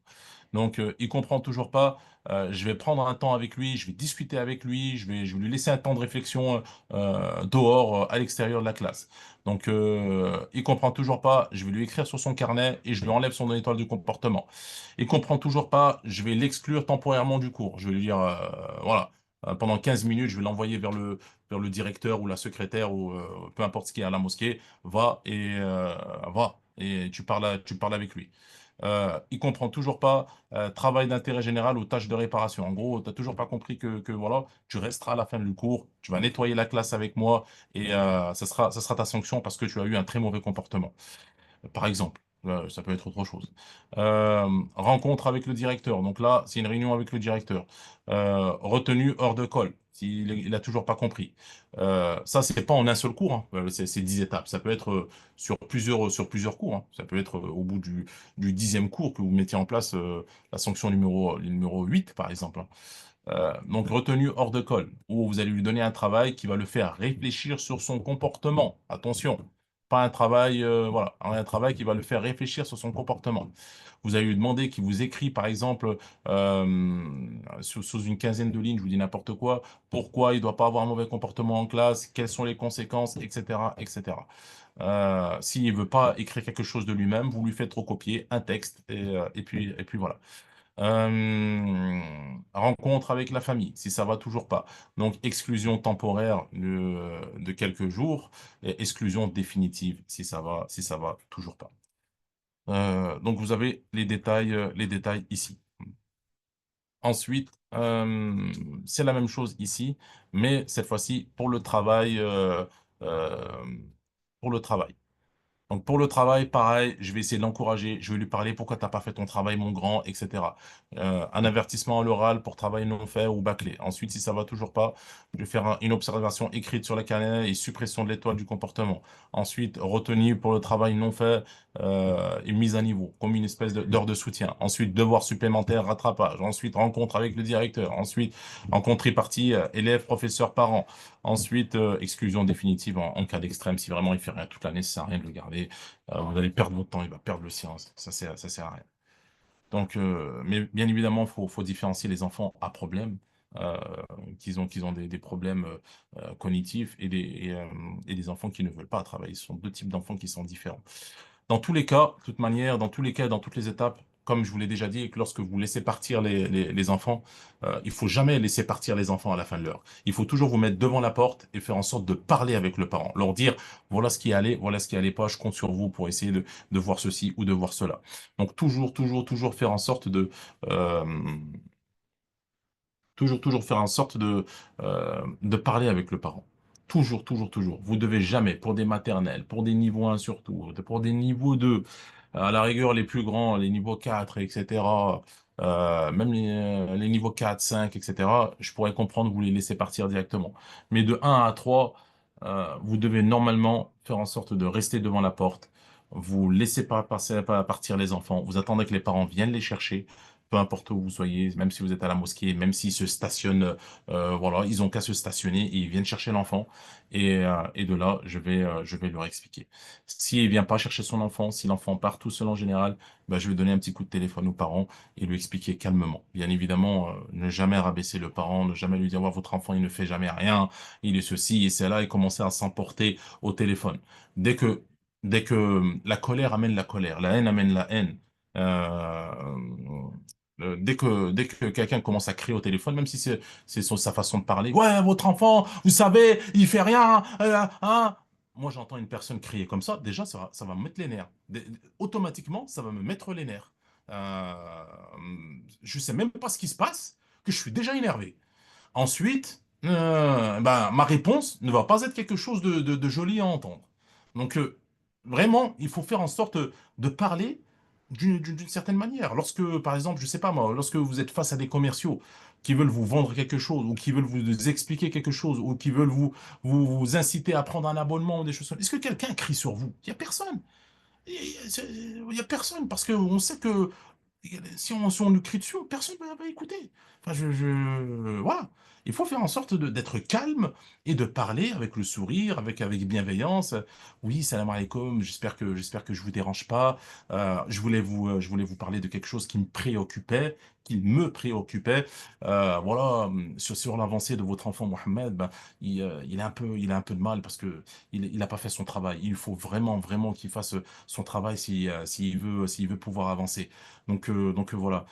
Donc, il comprend toujours pas. Je vais prendre un temps avec lui, je vais discuter avec lui, je vais lui laisser un temps de réflexion dehors, à l'extérieur de la classe. Donc, il comprend toujours pas. Je vais lui écrire sur son carnet et je lui enlève son étoile du comportement. Il comprend toujours pas. Je vais l'exclure temporairement du cours. Je vais lui dire, voilà, pendant 15 minutes, je vais l'envoyer vers le directeur ou la secrétaire ou peu importe ce qui est à la mosquée. Va et tu parles avec lui. Il comprend toujours pas travail d'intérêt général ou tâches de réparation. En gros, tu n'as toujours pas compris que voilà, tu resteras à la fin du cours, tu vas nettoyer la classe avec moi et ça sera ta sanction parce que tu as eu un très mauvais comportement par exemple. Ça peut être autre chose. Rencontre avec le directeur. Donc là, c'est une réunion avec le directeur. Retenue hors de colle. Il a toujours pas compris. Ça, c'est pas en un seul cours, hein. C'est 10 étapes. Ça peut être sur plusieurs cours, hein. Ça peut être au bout du 10e cours que vous mettez en place la sanction numéro 8, par exemple, hein. Donc, retenu hors de colle, où vous allez lui donner un travail qui va le faire réfléchir sur son comportement. Attention, pas un travail, voilà, un travail qui va le faire réfléchir sur son comportement. Vous allez lui demander qu'il vous écrit, par exemple, sous une quinzaine de lignes, je vous dis n'importe quoi, pourquoi il ne doit pas avoir un mauvais comportement en classe, quelles sont les conséquences, etc., etc. S'il ne veut pas écrire quelque chose de lui-même, vous lui faites recopier un texte et puis voilà. Rencontre avec la famille, si ça va toujours pas. Donc, exclusion temporaire de quelques jours et exclusion définitive si ça va toujours pas. Donc, vous avez les détails ici. Ensuite, c'est la même chose ici, mais cette fois-ci euh, pour le travail. Donc pour le travail, pareil, je vais essayer de l'encourager, je vais lui parler pourquoi tu n'as pas fait ton travail, mon grand, etc. Un avertissement à l'oral pour travail non fait ou bâclé. Ensuite, si ça va toujours pas, je vais faire une observation écrite sur la carnet et suppression de l'étoile du comportement. Ensuite, retenue pour le travail non fait et mise à niveau, comme une espèce d'heure de soutien. Ensuite, devoir supplémentaire, rattrapage. Ensuite, rencontre avec le directeur. Ensuite, en contrepartie, élève, professeur, parent. Ensuite, exclusion définitive en cas d'extrême. Si vraiment il fait rien toute l'année, ça sert à rien de le garder. Vous allez perdre votre temps, il va perdre le sien. Ça sert à rien. Donc, mais bien évidemment, faut différencier les enfants à problème, euh, qu'ils ont des problèmes cognitifs et des enfants qui ne veulent pas travailler. Ce sont deux types d'enfants qui sont différents. Dans tous les cas, de toute manière, dans tous les cas, dans toutes les étapes, comme je vous l'ai déjà dit, que lorsque vous laissez partir les enfants, il faut jamais laisser partir les enfants à la fin de l'heure. Il faut toujours vous mettre devant la porte et faire en sorte de parler avec le parent, leur dire, voilà ce qui est allé, voilà ce qui allait pas, je compte sur vous pour essayer de voir ceci ou de voir cela. Donc toujours faire en sorte euh, toujours faire en sorte de parler avec le parent. Toujours. Vous devez jamais, pour des maternelles, pour des niveaux 1 surtout, pour des niveaux 2, à la rigueur les plus grands, les niveaux 4, etc., même les niveaux 4, 5, etc., je pourrais comprendre que vous les laissez partir directement. Mais de 1 à 3, vous devez normalement faire en sorte de rester devant la porte. Vous laissez pas partir les enfants. Vous attendez que les parents viennent les chercher peu importe où vous soyez, même si vous êtes à la mosquée, même s'ils se stationnent, voilà, ils ont qu'à se stationner et ils viennent chercher l'enfant. Et de là, je vais leur expliquer. S'il vient pas chercher son enfant, si l'enfant part tout seul en général, bah, je vais donner un petit coup de téléphone aux parents et lui expliquer calmement. Bien évidemment, ne jamais rabaisser le parent, ne jamais lui dire, ouais, votre enfant, il ne fait jamais rien, il est ceci et cela, et commencer à s'emporter au téléphone. Dès que, dès que la colère amène la colère, la haine amène la haine, dès que quelqu'un commence à crier au téléphone, même si sa façon de parler, ouais, votre enfant, vous savez, il fait rien, hein. Moi, j'entends une personne crier comme ça, déjà, ça va me mettre les nerfs. Automatiquement, ça va me mettre les nerfs. Euh, je sais même pas ce qui se passe, que je suis déjà énervé. Ensuite, ben, ma réponse ne va pas être quelque chose de joli à entendre. Donc, vraiment, il faut faire en sorte de parler d'une certaine manière. Lorsque, par exemple, je sais pas moi, lorsque vous êtes face à des commerciaux qui veulent vous vendre quelque chose, ou qui veulent vous expliquer quelque chose, ou qui veulent vous inciter à prendre un abonnement ou des choses comme ça, est-ce que quelqu'un crie sur vous? Il n'y a personne. Il y a personne, parce qu'on sait que si on nous crie dessus, personne ne va écouter. Enfin, voilà. Il faut faire en sorte d'être calme et de parler avec le sourire, avec bienveillance. Oui, salam alaikum, j'espère que je vous dérange pas. Je voulais vous parler de quelque chose qui me préoccupait. Voilà, sur l'avancée de votre enfant Mohamed, ben, il a un peu de mal parce que il n'a pas fait son travail. Il faut vraiment, vraiment qu'il fasse son travail s'il veut pouvoir avancer. Donc, voilà.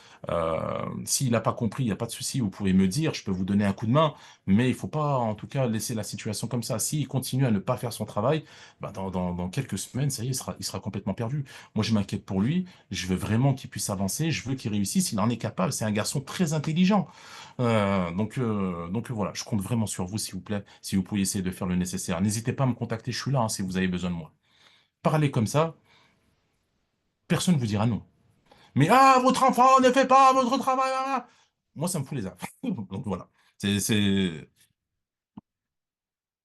S'il n'a pas compris, il n'y a pas de souci, vous pouvez me dire, je peux vous donner un coup de main, mais il ne faut pas en tout cas laisser la situation comme ça. S'il continue à ne pas faire son travail, bah, dans quelques semaines, ça y est, il sera complètement perdu. Moi, je m'inquiète pour lui, je veux vraiment qu'il puisse avancer, je veux qu'il réussisse, il en est capable, c'est un garçon très intelligent. Donc, voilà, je compte vraiment sur vous, s'il vous plaît, si vous pouvez essayer de faire le nécessaire. N'hésitez pas à me contacter, je suis là, hein, si vous avez besoin de moi. Parlez comme ça, personne ne vous dira non. Mais ah, votre enfant ne fait pas votre travail. Moi, ça me fout les affres. Donc voilà.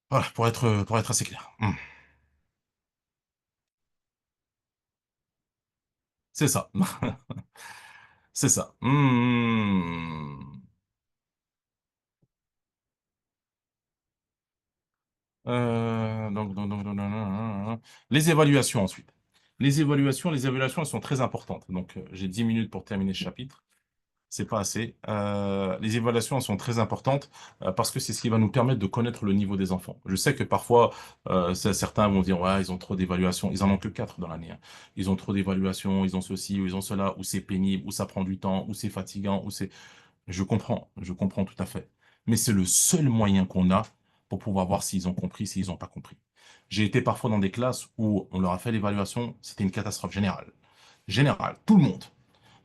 Voilà, pour être assez clair. C'est ça. C'est ça. Les évaluations ensuite. Les évaluations, elles sont très importantes. Donc, j'ai 10 minutes pour terminer ce chapitre. C'est pas assez. Les évaluations elles sont très importantes parce que c'est ce qui va nous permettre de connaître le niveau des enfants. Je sais que parfois, certains vont dire, ouais, ils ont trop d'évaluations. Ils en ont que 4 dans l'année, hein. Ils ont trop d'évaluations, ils ont ceci, ou ils ont cela, ou c'est pénible, ou ça prend du temps, ou c'est fatigant, ou c'est... Je comprends tout à fait. Mais c'est le seul moyen qu'on a pour pouvoir voir s'ils ont compris, s'ils n'ont pas compris. J'ai été parfois dans des classes où on leur a fait l'évaluation, c'était une catastrophe générale. Générale, tout le monde.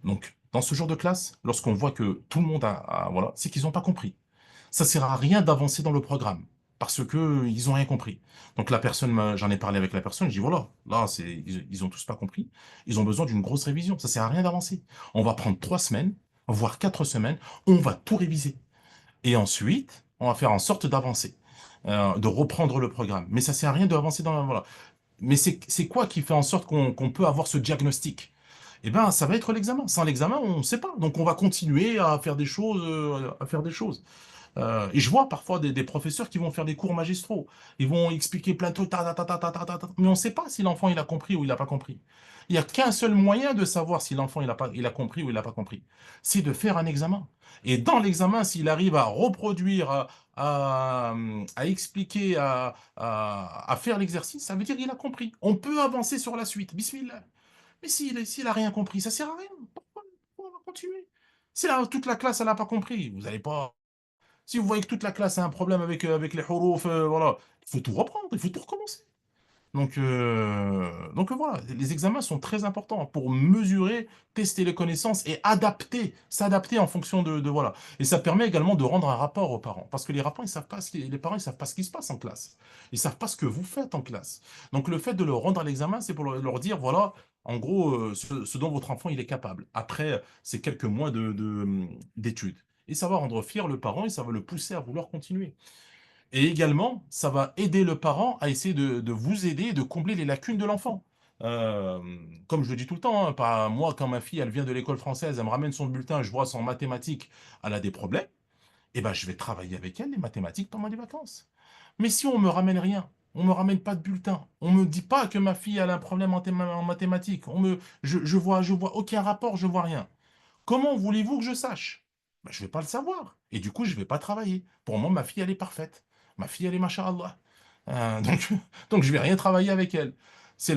Donc, dans ce genre de classe, lorsqu'on voit que tout le monde voilà, c'est qu'ils n'ont pas compris. Ça sert à rien d'avancer dans le programme parce que ils ont rien compris. Donc la personne, j'en ai parlé avec la personne, je dis voilà, là ils ont tous pas compris, ils ont besoin d'une grosse révision. Ça sert à rien d'avancer. On va prendre 3 semaines, voire 4 semaines, on va tout réviser et ensuite on va faire en sorte d'avancer, de reprendre le programme. Mais ça sert à rien d'avancer dans voilà. Mais c'est quoi qui fait en sorte qu'on peut avoir ce diagnostic? Eh bien, ça va être l'examen. Sans l'examen, on ne sait pas. Donc, on va continuer à faire des choses, à faire des choses. Et je vois parfois des professeurs qui vont faire des cours magistraux. Ils vont expliquer plein de trucs, ta, ta, ta, ta, ta, ta, ta, ta, mais on ne sait pas si l'enfant il a compris ou il n'a pas compris. Il n'y a qu'un seul moyen de savoir si l'enfant il a compris ou il n'a pas compris. C'est de faire un examen. Et dans l'examen, s'il arrive à reproduire, à expliquer, à faire l'exercice, ça veut dire qu'il a compris. On peut avancer sur la suite. Bismillah. Mais s'il a rien compris, ça sert à rien. Pourquoi on va continuer? Si toute la classe, elle n'a pas compris, vous n'allez pas. Si vous voyez que toute la classe a un problème avec les hurufs, voilà, il faut tout reprendre, il faut tout recommencer. Donc voilà, les examens sont très importants pour mesurer, tester les connaissances et s'adapter en fonction voilà. Et ça permet également de rendre un rapport aux parents, parce que les parents ils savent pas ce qui se passe en classe, ils savent pas ce que vous faites en classe. Donc le fait de le rendre à l'examen, c'est pour leur dire voilà, en gros, ce dont votre enfant il est capable. Après ces quelques mois d'études. Et ça va rendre fier le parent et ça va le pousser à vouloir continuer. Et également, ça va aider le parent à essayer de vous aider et de combler les lacunes de l'enfant. Euh, Comme je le dis tout le temps, hein, moi, quand ma fille, elle vient de l'école française, elle me ramène son bulletin, je vois son mathématiques, elle a des problèmes, et ben, je vais travailler avec elle les mathématiques pendant les vacances. Mais si on me ramène rien, on me ramène pas de bulletin, on me dit pas que ma fille elle a un problème en mathématiques, je vois aucun rapport, je vois rien. Comment voulez-vous que je sache? Ben, je ne vais pas le savoir. Et du coup, je ne vais pas travailler. Pour moi, ma fille, elle est parfaite. Ma fille, elle est masha'Allah. Donc, donc, je ne vais rien travailler avec elle. C'est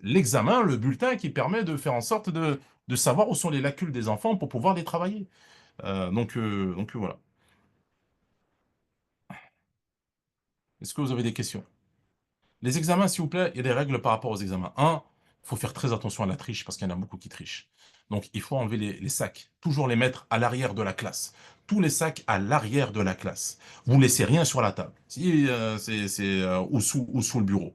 l'examen, le bulletin qui permet de faire en sorte de savoir où sont les lacunes des enfants pour pouvoir les travailler. Donc, voilà. Est-ce que vous avez des questions? Les examens, s'il vous plaît, il y a des règles par rapport aux examens. Un, faut faire très attention à la triche parce qu'il y en a beaucoup qui trichent. Donc, il faut enlever les sacs, toujours les mettre à l'arrière de la classe. Tous les sacs à l'arrière de la classe. Vous laissez rien sur la table, si, ou sous le bureau.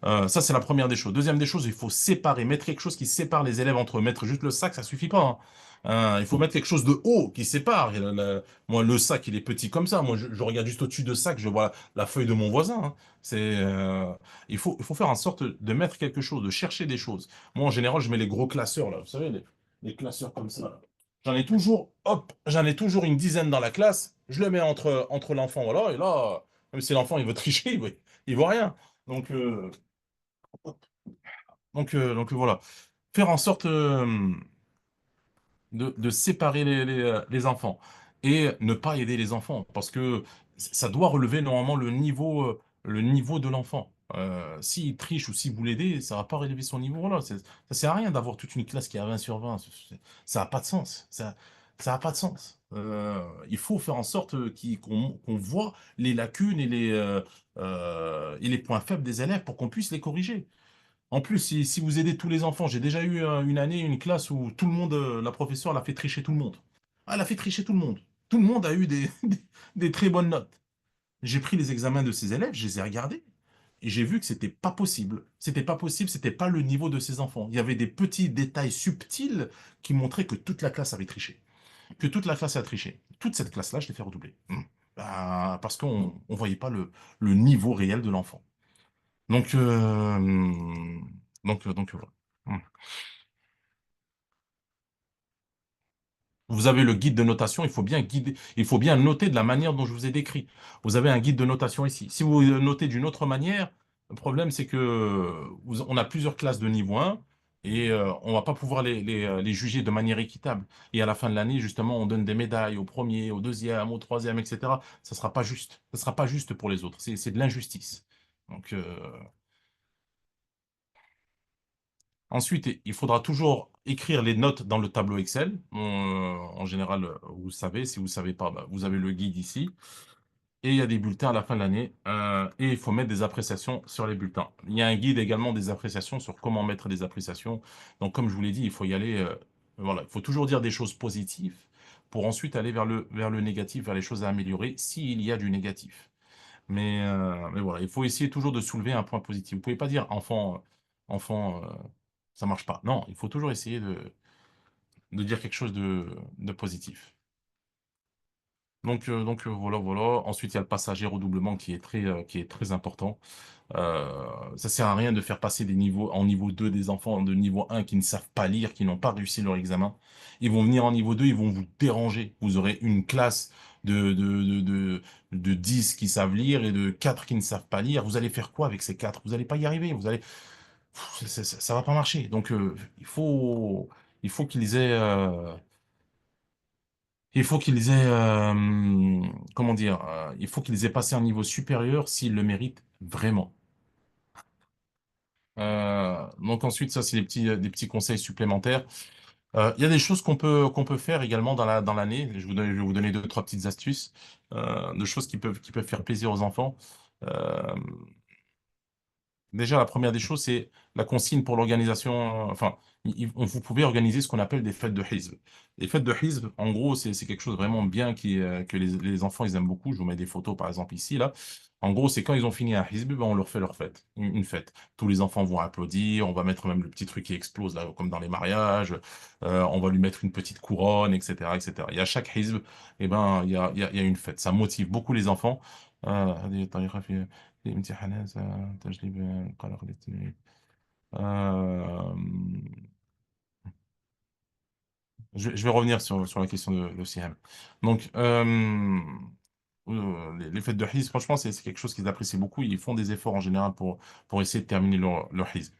Ça, c'est la première des choses. Deuxième des choses, il faut séparer, mettre quelque chose qui sépare les élèves entre eux. Mettre juste le sac, ça suffit pas, hein. Il faut mettre quelque chose de haut qui sépare. Moi, le sac, il est petit comme ça. Moi, je regarde juste au-dessus de sac, je vois la feuille de mon voisin, hein. Il faut faire en sorte de mettre quelque chose, de chercher des choses. Moi, en général, je mets les gros classeurs, là. Vous savez, les classeurs comme ça, là. J'en ai toujours une dizaine dans la classe. Je le mets entre l'enfant, voilà. Et là, même si l'enfant, il veut tricher, il voit rien. Donc, donc voilà. Faire en sorte de séparer les enfants et ne pas aider les enfants parce que ça doit relever normalement le niveau de l'enfant. S'il triche ou si vous l'aidez, ça va pas relever son niveau. Voilà, ça sert à rien d'avoir toute une classe qui a 20 sur 20. Ça n'a pas de sens. Ça n'a pas de sens. Il faut faire en sorte qu'on voit les lacunes et les points faibles des élèves pour qu'on puisse les corriger. En plus, si vous aidez tous les enfants, j'ai déjà eu une année, une classe où tout le monde, la professeure, elle a fait tricher tout le monde. Elle a fait tricher tout le monde. Tout le monde a eu des très bonnes notes. J'ai pris les examens de ces élèves, je les ai regardés, et j'ai vu que c'était pas possible. C'était pas possible, c'était pas le niveau de ces enfants. Il y avait des petits détails subtils qui montraient que toute la classe avait triché. Que toute la classe a triché. Toute cette classe-là, je l'ai fait redoubler. Parce qu'on ne voyait pas le niveau réel de l'enfant. Donc, donc voilà. Hmm. Vous avez le guide de notation, il faut bien noter de la manière dont je vous ai décrit. Vous avez un guide de notation ici. Si vous notez d'une autre manière, le problème c'est que on a plusieurs classes de niveau 1 et on va pas pouvoir les juger de manière équitable. Et à la fin de l'année, justement, on donne des médailles au premier, au deuxième, au troisième, etc. Ça sera pas juste. Ça sera pas juste pour les autres. C'est de l'injustice. Donc, ensuite, il faudra toujours écrire les notes dans le tableau Excel. En général, vous savez, si vous ne savez pas, bah, vous avez le guide ici. Et il y a des bulletins à la fin de l'année. Et il faut mettre des appréciations sur les bulletins. Il y a un guide également des appréciations sur comment mettre des appréciations. Donc, comme je vous l'ai dit, il faut y aller. Voilà, il faut toujours dire des choses positives pour ensuite aller vers le négatif, vers les choses à améliorer s'il y a du négatif. Mais voilà, il faut essayer toujours de soulever un point positif. Vous ne pouvez pas dire enfant, ça marche pas. Non, il faut toujours essayer de dire quelque chose de positif. Donc voilà, voilà. Ensuite, il y a le passage redoublement qui est très important. Ça sert à rien de faire passer des niveaux en niveau 2 des enfants de niveau 1 qui ne savent pas lire, qui n'ont pas réussi leur examen. Ils vont venir en niveau 2, ils vont vous déranger. Vous aurez une classe de 10 qui savent lire et de 4 qui ne savent pas lire. Vous allez faire quoi avec ces 4? Vous n'allez pas y arriver. Ça va pas marcher. Donc, il faut qu'ils aient, comment dire, il faut qu'ils aient passé un niveau supérieur s'ils le méritent vraiment. Donc ensuite, ça, c'est des petits conseils supplémentaires. Il y a des choses qu'on peut faire également dans l'année. Je vais vous donner deux, trois petites astuces de choses qui peuvent faire plaisir aux enfants. Euh, Déjà, la première des choses, c'est la consigne pour l'organisation. Enfin, vous pouvez organiser ce qu'on appelle des fêtes de Hizb. Les fêtes de Hizb, en gros, c'est quelque chose vraiment bien que les enfants ils aiment beaucoup. Je vous mets des photos, par exemple, ici, là. En gros, c'est quand ils ont fini un Hizb, ben, on leur fait leur fête, une fête. Tous les enfants vont applaudir, on va mettre même le petit truc qui explose, là, comme dans les mariages. On va lui mettre une petite couronne, etc., etc. Et à chaque Hizb, eh ben, il y a une fête. Ça motive beaucoup les enfants. هذه طريقة في امتحانات تجلب القلق للتلميذ. Euh, je vais revenir sur la question de l'OCM. Donc, les fêtes de Hizb, franchement, c'est quelque chose qu'ils apprécient beaucoup. Ils font des efforts en général pour essayer de terminer leur Hizb.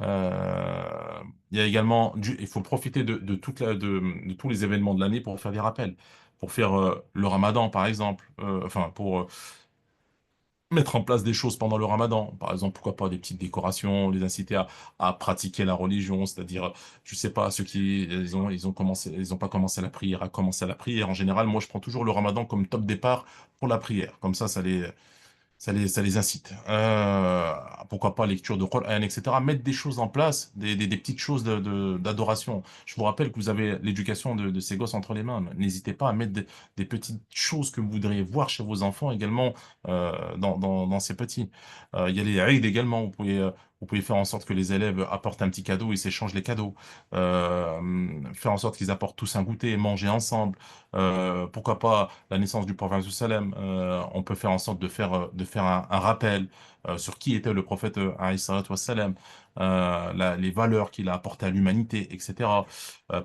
Il y a également, il faut profiter de tous les événements de l'année pour faire des rappels, pour faire le Ramadan, par exemple, enfin, pour mettre en place des choses pendant le Ramadan. Par exemple, pourquoi pas des petites décorations, les inciter à pratiquer la religion, c'est-à-dire, je sais pas, ceux qui ils ont pas commencé la prière, à commencer la prière. En général, moi, je prends toujours le Ramadan comme top départ pour la prière. Comme ça ça les incite. Pourquoi pas lecture de Coran, etc. Mettre des choses en place, des petites choses d'adoration. Je vous rappelle que vous avez l'éducation de ces gosses entre les mains. N'hésitez pas à mettre des petites choses que vous voudriez voir chez vos enfants également dans ces petits. Il y a les Eid également. Vous pouvez faire en sorte que les élèves apportent un petit cadeau et s'échangent les cadeaux. Faire en sorte qu'ils apportent tous un goûter, manger ensemble. Pourquoi pas la naissance du prophète sallam, on peut faire en sorte de faire un rappel sur qui était le prophète alayhi salatu wassalam, les valeurs qu'il a apportées à l'humanité, etc.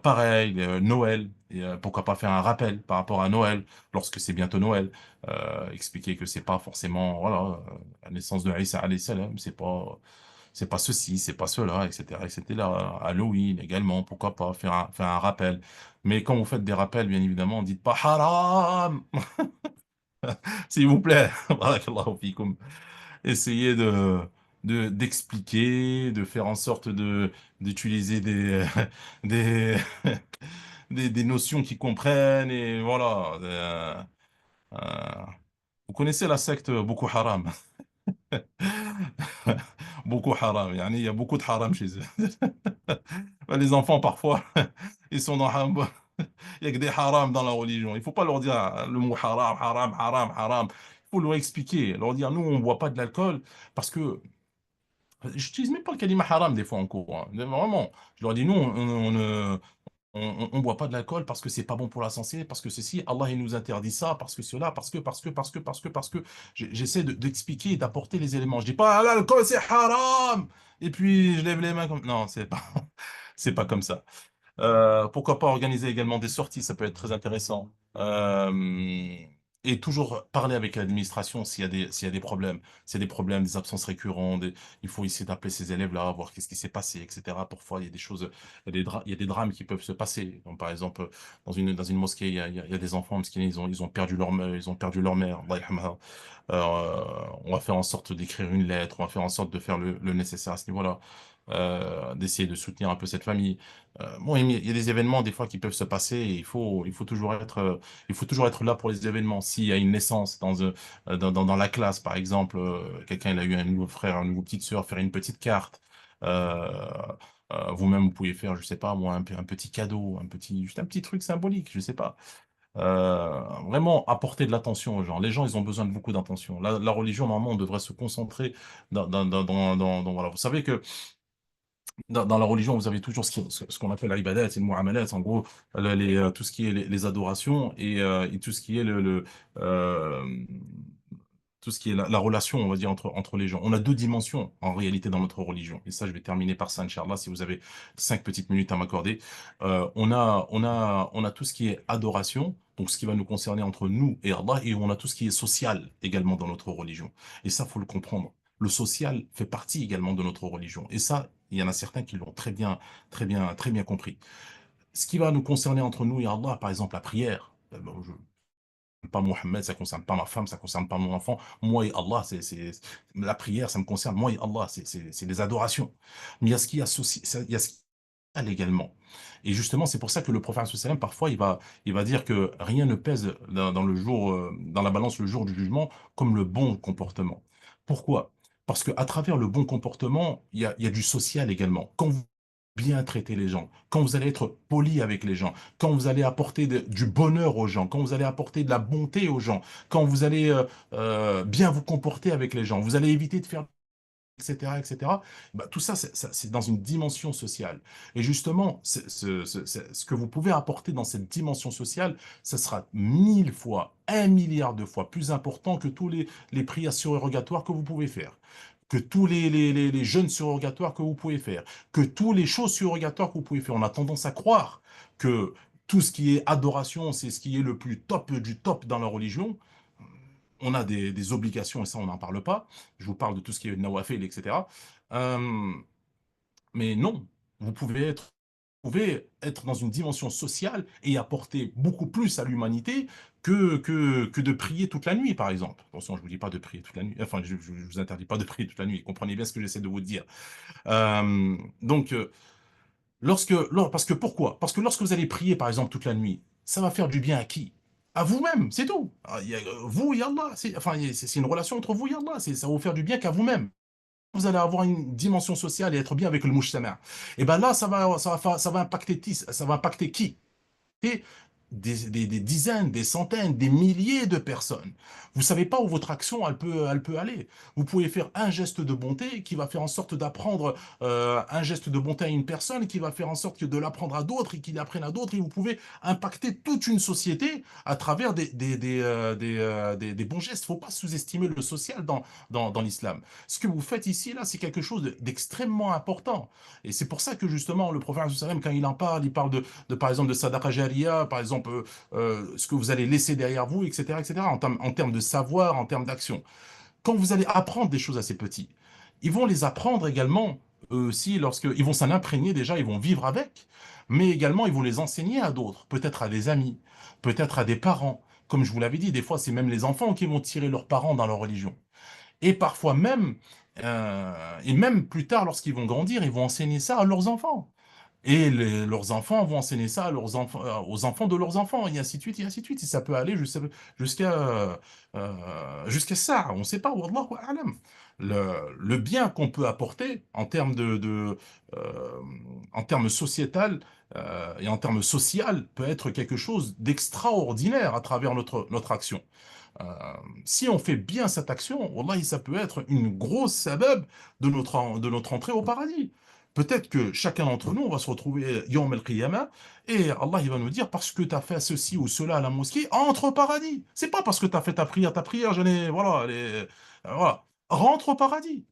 Pareil, Noël, et, pourquoi pas faire un rappel par rapport à Noël, lorsque c'est bientôt Noël, expliquer que c'est pas forcément, voilà, la naissance de Isa alayhi salam, c'est pas ceci, c'est pas cela, etc., etc. Halloween également, pourquoi pas faire un rappel. Mais quand vous faites des rappels, bien évidemment, dites pas haram, s'il vous plaît. Barakallahu fikum. Essayez d'expliquer, de faire en sorte d'utiliser des, des notions qui comprennent et voilà. Euh, vous connaissez la secte Boko Haram? Boko Haram, yani, il y a beaucoup de haram chez eux. Les enfants, parfois, ils sont dans il y a que des haram dans la religion. Il faut pas leur dire le mot haram, haram, haram, haram. Il faut leur expliquer, leur dire, nous, on ne boit pas de l'alcool parce que j'utilise même pas le kalima haram des fois en cours, hein. Vraiment, je leur dis, nous, on boit pas de l'alcool parce que c'est pas bon pour la santé, parce que ceci, Allah, il nous interdit ça, parce que cela, parce que. J'essaie d'expliquer et d'apporter les éléments. Je dis pas, ah, l'alcool, c'est haram! Et puis, je lève les mains comme. Non, c'est pas, c'est pas comme ça. Pourquoi pas organiser également des sorties, ça peut être très intéressant. Et toujours parler avec l'administration s'il y a des problèmes. S'il y a des problèmes, des absences récurrentes, il faut essayer d'appeler ces élèves-là, voir qu'est-ce qui s'est passé, etc. Parfois, il y a des choses, il y a des drames qui peuvent se passer. Donc, par exemple, dans une mosquée, il y a des enfants, parce qu'ils ils ont perdu ils ont perdu leur mère. Allah yarhamha. On va faire en sorte d'écrire une lettre, on va faire en sorte de faire le nécessaire à ce niveau-là, d'essayer de soutenir un peu cette famille. Bon, il y a des événements des fois qui peuvent se passer et il faut toujours être là pour les événements. S'il y a une naissance dans la classe, par exemple, quelqu'un il a eu un nouveau frère, une nouvelle petite sœur, faire une petite carte. Euh, Vous-même, vous pouvez faire, je sais pas, moi, un petit cadeau, juste un petit truc symbolique, je sais pas. Vraiment apporter de l'attention aux gens. Les gens, ils ont besoin de beaucoup d'attention. La religion, normalement, on devrait se concentrer voilà. Vous savez que dans la religion, vous avez toujours ce qu'on appelle l'ibadat et le muamalat, en gros, tout ce qui est les adorations et tout ce qui est euh, tout ce qui est la relation, on va dire, entre les gens. On a deux dimensions, en réalité, dans notre religion. Et ça, je vais terminer par ça, Inch'Allah, si vous avez 5 petites minutes à m'accorder. On a tout ce qui est adoration, donc ce qui va nous concerner entre nous et Allah, et on a tout ce qui est social également dans notre religion. Et ça, faut le comprendre. Le social fait partie également de notre religion. Et ça, il y en a certains qui l'ont très bien compris. Ce qui va nous concerner entre nous et Allah, par exemple, la prière. Bon, pas Mohammed, ça concerne pas ma femme, ça concerne pas mon enfant. Moi et Allah, la prière, ça me concerne. Moi et Allah, c'est les adorations. Mais il y a ce qui associe, il y a ce qui est également. Et justement, c'est pour ça que le prophète sallam, parfois, il va dire que rien ne pèse dans la balance le jour du jugement comme le bon comportement. Pourquoi? Parce qu'à travers le bon comportement, il y a du social également. Quand vous bien traiter les gens, quand vous allez être poli avec les gens, quand vous allez apporter du bonheur aux gens, quand vous allez apporter de la bonté aux gens, quand vous allez bien vous comporter avec les gens, vous allez éviter de faire etc., etc. Bah, tout ça, c'est dans une dimension sociale. Et justement, ce que vous pouvez apporter dans cette dimension sociale, ça sera 1000 fois, 1 milliard de fois plus important que tous les prières surrogatoires que vous pouvez faire, que tous les jeûnes surrogatoires que vous pouvez faire, que tous les choses surrogatoires que vous pouvez faire. On a tendance à croire que tout ce qui est adoration, c'est ce qui est le plus top du top dans la religion. On a des obligations, et ça, on n'en parle pas. Je vous parle de tout ce qui est nawafil, etc. Euh, mais non, vous pouvez être dans une dimension sociale et apporter beaucoup plus à l'humanité que de prier toute la nuit, par exemple. Attention, je ne vous dis pas de prier toute la nuit. Enfin, je ne vous interdis pas de prier toute la nuit. Comprenez bien ce que j'essaie de vous dire. Donc, parce que pourquoi? Parce que lorsque vous allez prier, par exemple, toute la nuit, ça va faire du bien à qui? À vous-même, c'est tout. Vous et Allah, enfin, c'est une relation entre vous et Allah, ça va vous faire du bien qu'à vous-même. Vous allez avoir une dimension sociale et être bien avec le mujtama. Et ben là, ça va impacter qui? Et des dizaines, des centaines, des milliers de personnes. Vous ne savez pas où votre action, elle peut aller. Vous pouvez faire un geste de bonté qui va faire en sorte d'apprendre un geste de bonté à une personne, qui va faire en sorte de l'apprendre à d'autres et qu'il l'apprenne à d'autres. Et vous pouvez impacter toute une société à travers des bons gestes. Il ne faut pas sous-estimer le social dans l'islam. Ce que vous faites ici, là, c'est quelque chose d'extrêmement important. Et c'est pour ça que justement, le prophète, quand il en parle, il parle par exemple de sadaqa jariya, par exemple ce que vous allez laisser derrière vous, etc., en termes de savoir, en termes d'action. Quand vous allez apprendre des choses à ces petits, ils vont les apprendre également aussi ils vont s'en imprégner déjà, ils vont vivre avec, mais également ils vont les enseigner à d'autres, peut-être à des amis, peut-être à des parents. Comme je vous l'avais dit, des fois c'est même les enfants qui vont tirer leurs parents dans leur religion. Et parfois même, et même plus tard, lorsqu'ils vont grandir, ils vont enseigner ça à leurs enfants. Et leurs enfants vont enseigner ça à leurs enfants, aux enfants de leurs enfants, et ainsi de suite, et ainsi de suite. Et ça peut aller jusqu'à ça. On ne sait pas, wallahu a'lam. Le bien qu'on peut apporter en termes euh, en termes sociétal et en termes social peut être quelque chose d'extraordinaire à travers notre action. Euh, Si on fait bien cette action, wallahi, ça peut être une grosse sabab de notre entrée au paradis. Peut-être que chacun d'entre nous, on va se retrouver Yawm al-Qiyamah et Allah il va nous dire parce que tu as fait ceci ou cela à la mosquée, entre au paradis. C'est pas parce que tu as fait ta prière, voilà, voilà. Rentre au paradis.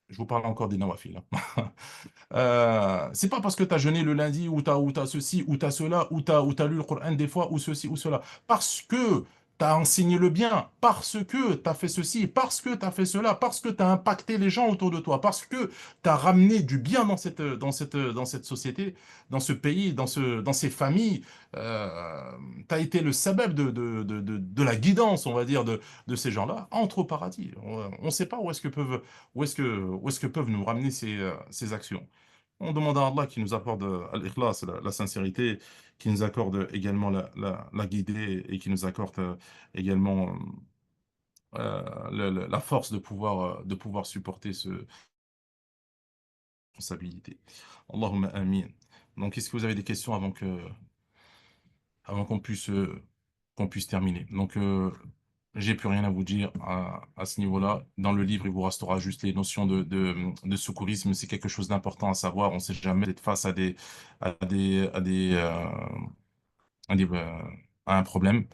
Je vous parle encore des nawafil, hein. C'est pas parce que tu as jeûné le lundi ou t'as ceci ou t'as cela ou t'as lu le Coran des fois ou ceci ou cela. Parce que tu as enseigné le bien, parce que tu as fait ceci, parce que tu as fait cela, parce que tu as impacté les gens autour de toi, parce que tu as ramené du bien dans cette société, dans ce pays, dans ces familles. Tu as été le sabab de la guidance, on va dire, de ces gens-là. Entre au paradis. On ne sait pas où est-ce que peuvent nous ramener ces actions. On demande à Allah qui nous accorde al-ikhlas, la sincérité, qui nous accorde également la guidée et qui nous accorde également la force de pouvoir supporter cette responsabilité. Allahumma amin. Donc, est-ce que vous avez des questions avant qu'on puisse terminer? Donc, j'ai plus rien à vous dire à ce niveau-là. Dans le livre, il vous restera juste les notions de secourisme. C'est quelque chose d'important à savoir. On ne sait jamais être face à des, à un problème.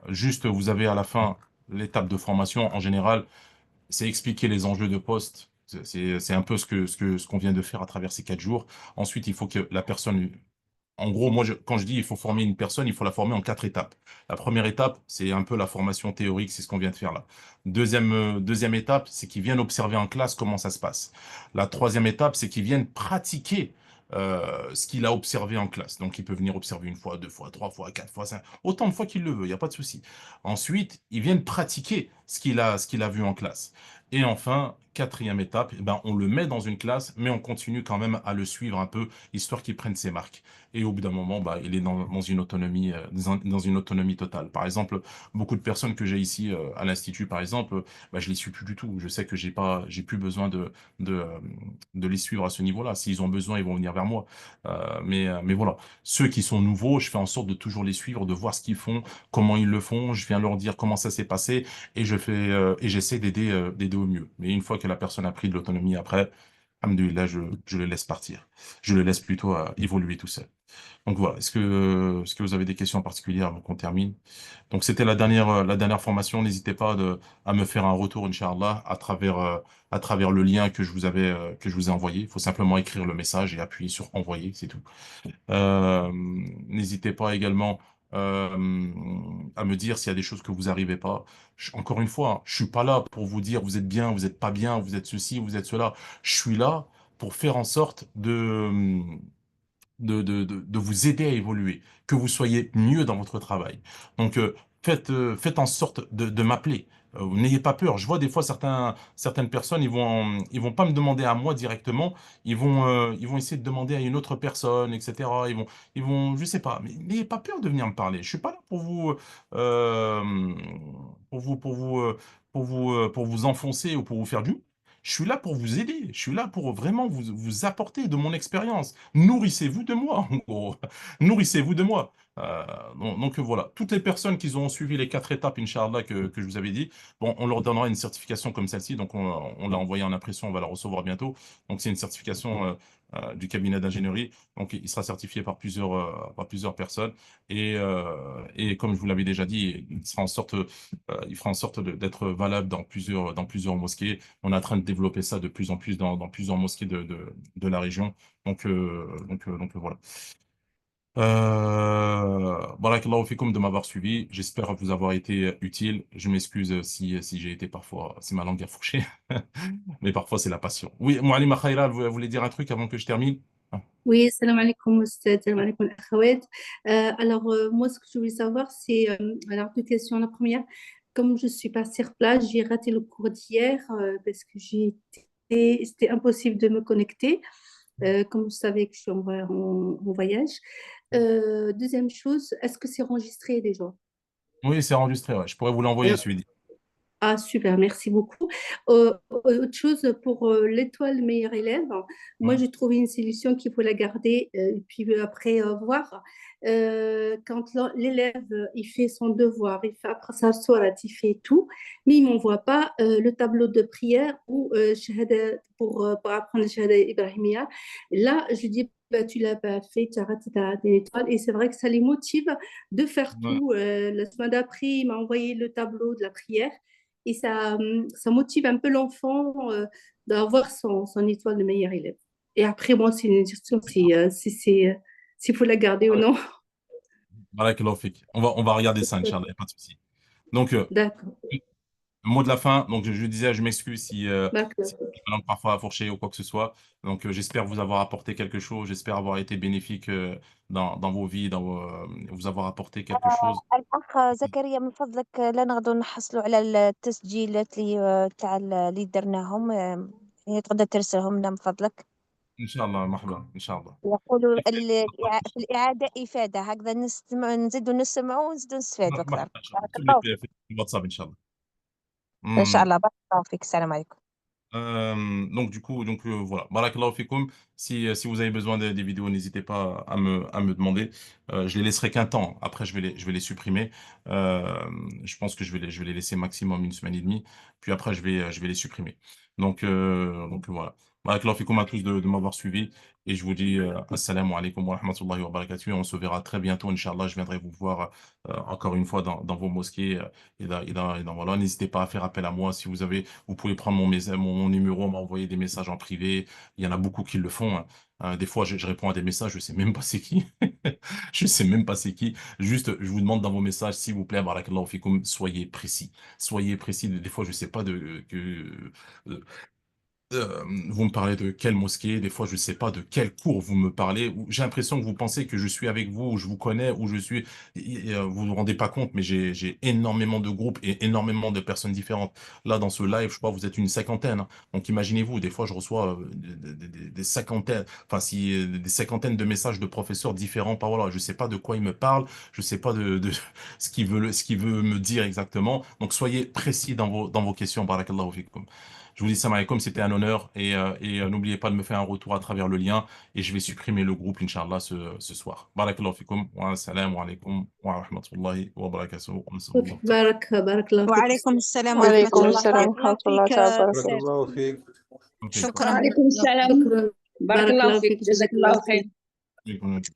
Juste, vous avez à la fin l'étape de formation. En général, c'est expliquer les enjeux de poste. C'est un peu ce qu'on vient de faire à travers ces 4 jours. Ensuite, il faut que la personne en gros, quand je dis il faut former une personne, il faut la former en 4 étapes. La première étape, c'est un peu la formation théorique, c'est ce qu'on vient de faire là. Deuxième étape, c'est qu'ils viennent observer en classe comment ça se passe. La troisième étape, c'est qu'ils viennent pratiquer ce qu'il a observé en classe. Donc, il peut venir observer une fois, deux fois, trois fois, quatre fois, cinq, autant de fois qu'il le veut, il n'y a pas de souci. Ensuite, ils viennent pratiquer ce qu'il a vu en classe. Et enfin, quatrième étape, eh ben, on le met dans une classe, mais on continue quand même à le suivre un peu, histoire qu'il prenne ses marques. Et au bout d'un moment, bah, il est dans une autonomie totale. Par exemple, beaucoup de personnes que j'ai ici à l'Institut, par exemple, bah, je les suis plus du tout. Je sais que j'ai plus besoin de, euh, de les suivre à ce niveau-là. S'ils ont besoin, ils vont venir vers moi. Mais voilà. Ceux qui sont nouveaux, je fais en sorte de toujours les suivre, de voir ce qu'ils font, comment ils le font. Je viens leur dire comment ça s'est passé et et j'essaie d'aider au mieux. Mais une fois que la personne a pris de l'autonomie après, alhamdoulilah, je le laisse partir. Je le laisse plutôt évoluer tout seul. Donc voilà, est-ce que vous avez des questions particulières avant qu'on termine? Donc c'était la dernière formation. N'hésitez pas à me faire un retour, Inch'Allah, à travers le lien que je vous ai envoyé. Il faut simplement écrire le message et appuyer sur envoyer, c'est tout. N'hésitez pas également à me dire s'il y a des choses que vous n'arrivez pas. Encore une fois, hein, je suis pas là pour vous dire vous êtes bien, vous êtes pas bien, vous êtes ceci, vous êtes cela. Je suis là pour faire en sorte de vous aider à évoluer, que vous soyez mieux dans votre travail. Donc, faites en sorte de m'appeler. N'ayez pas peur. Je vois des fois certaines personnes, ils vont pas me demander à moi directement, ils vont essayer de demander à une autre personne, etc. Je sais pas, mais n'ayez pas peur de venir me parler. Je suis pas là euh, pour vous, pour vous, pour vous enfoncer ou pour vous faire du mal. Je suis là pour vous aider. Je suis là pour vraiment vous apporter de mon expérience. Nourrissez-vous de moi, en gros. Nourrissez-vous de moi. Donc voilà, toutes les personnes qui ont suivi les 4 étapes, Inch'Allah, que je vous avais dit, bon, on leur donnera une certification comme celle-ci. Donc on l'a envoyée en impression, on va la recevoir bientôt. Donc c'est une certification du cabinet d'ingénierie. Donc il sera certifié par plusieurs personnes. Et comme je vous l'avais déjà dit, il fera en sorte d'être valable dans plusieurs mosquées. On est en train de développer ça de plus en plus dans plusieurs mosquées de la région. Donc voilà. Barakallahu fikoum de m'avoir suivi. J'espère vous avoir été utile. Je m'excuse si j'ai été parfois, si ma langue a fourché. Mais parfois c'est la passion. Oui, Moualima Khaira, vous voulez dire un truc avant que je termine? Ah, Oui, salam alaikum, Ustad, salam alaikum, al-akhawat. Moi, ce que je voulais savoir, c'est, alors, deux questions. La première, comme je suis pas sur place, j'ai raté le cours d'hier parce que c'était impossible de me connecter. Comme vous savez que je suis en voyage. Deuxième chose, est-ce que c'est enregistré déjà? oui, c'est enregistré, ouais. Je pourrais vous l'envoyer, celui-ci. Ah, super, merci beaucoup. Autre chose pour l'étoile meilleur élève, moi Ouais. j'ai trouvé une solution qu'il faut la garder et puis après voir. Quand l'élève il fait son devoir, il fait après sa sourate, il fait tout, mais il m'envoie pas le tableau de prière ou pour apprendre le Shahada Ibrahimiya. Là, je dis, bah, tu l'as pas fait, tu as raté ta étoile. Et c'est vrai que ça les motive de faire Ouais. tout. La semaine d'après, il m'a envoyé le tableau de la prière. Et ça motive un peu l'enfant d'avoir son étoile de meilleur élève. Et après, moi, c'est une question s'il faut la garder ou non. Barakallahu fik. On va regarder ça, Inch'Allah, y a pas de souci. Donc, D'accord. mot de la fin, donc je disais, je m'excuse si D'accord. ma langue parfois a fourché ou quoi que ce soit. Donc j'espère vous avoir apporté quelque chose, j'espère avoir été bénéfique dans vos vies, vous avoir apporté quelque chose. الأخ زكريا من فضلك لا نقدروا نحصلوا على التسجيلات تاع اللي درناهم يعني تقدر ترسلهم لنا من فضلك Inch'Allah, mahba, Inch'Allah. يقولوا في الإعادة إفادة هكذا نستمع نزيدوا نسمعوا ونزيدوا نستفادوا Mahba, أكثر Inch'Allah. بارك Tout الله les فيك في WhatsApp, Inch'Allah. إن شاء Hmm. الله بارك الله فيك السلام عليكم Donc du coup, voilà. Barakallahu fikoum. Si vous avez besoin des vidéos, n'hésitez pas à me demander. Je les laisserai qu'un temps. Après, je vais les supprimer. Je pense que je vais les laisser maximum une semaine et demie. Puis après, je vais les supprimer. Donc voilà. Barakallahu fikoum à tous de m'avoir suivi. Et je vous dis assalamu alaikum wa rahmatullahi wa barakatuh. Et on se verra très bientôt, Inch'Allah. Je viendrai vous voir encore une fois dans vos mosquées. Voilà. N'hésitez pas à faire appel à moi si vous avez. Vous pouvez prendre mon numéro, m'envoyer des messages en privé. Il y en a beaucoup qui le font, hein. Des fois, je réponds à des messages, je sais même pas c'est qui. Je sais même pas c'est qui. Juste, je vous demande dans vos messages, s'il vous plaît, barakallahu fikoum, soyez précis. Soyez précis. Des fois, je sais pas vous me parlez de quelle mosquée, des fois je ne sais pas de quel cours vous me parlez, ou j'ai l'impression que vous pensez que je suis avec vous, ou je vous connais, ou je suis, vous vous rendez pas compte, mais j'ai énormément de groupes et énormément de personnes différentes. Là, dans ce live, je crois que vous êtes une cinquantaine, hein. Donc imaginez-vous, des fois je reçois des cinquantaines, enfin si, des cinquantaines de messages de professeurs différents par voilà, je sais pas de quoi ils me parlent, je sais pas de ce qu'il veut me dire exactement. Donc soyez précis dans vos questions, barakallahu fikum. Je vous dis salam alaikum, c'était un honneur n'oubliez pas de me faire un retour à travers le lien et je vais supprimer le groupe, Inch'Allah, ce soir. Barakallahu fikum wa salam alaikum wa rahmatullahi wa barakatuh. Wa sallallahu. بارك الله فيك. وعليكم السلام ورحمة وعليكم الله السلام بارك ورحمة الله الله فيك تعالى بارك أستاذ الله فيك. Ok. شكرا وعليكم السلام شكرا بارك بارك الله الله فيك فيك جزاك الله خير Ok.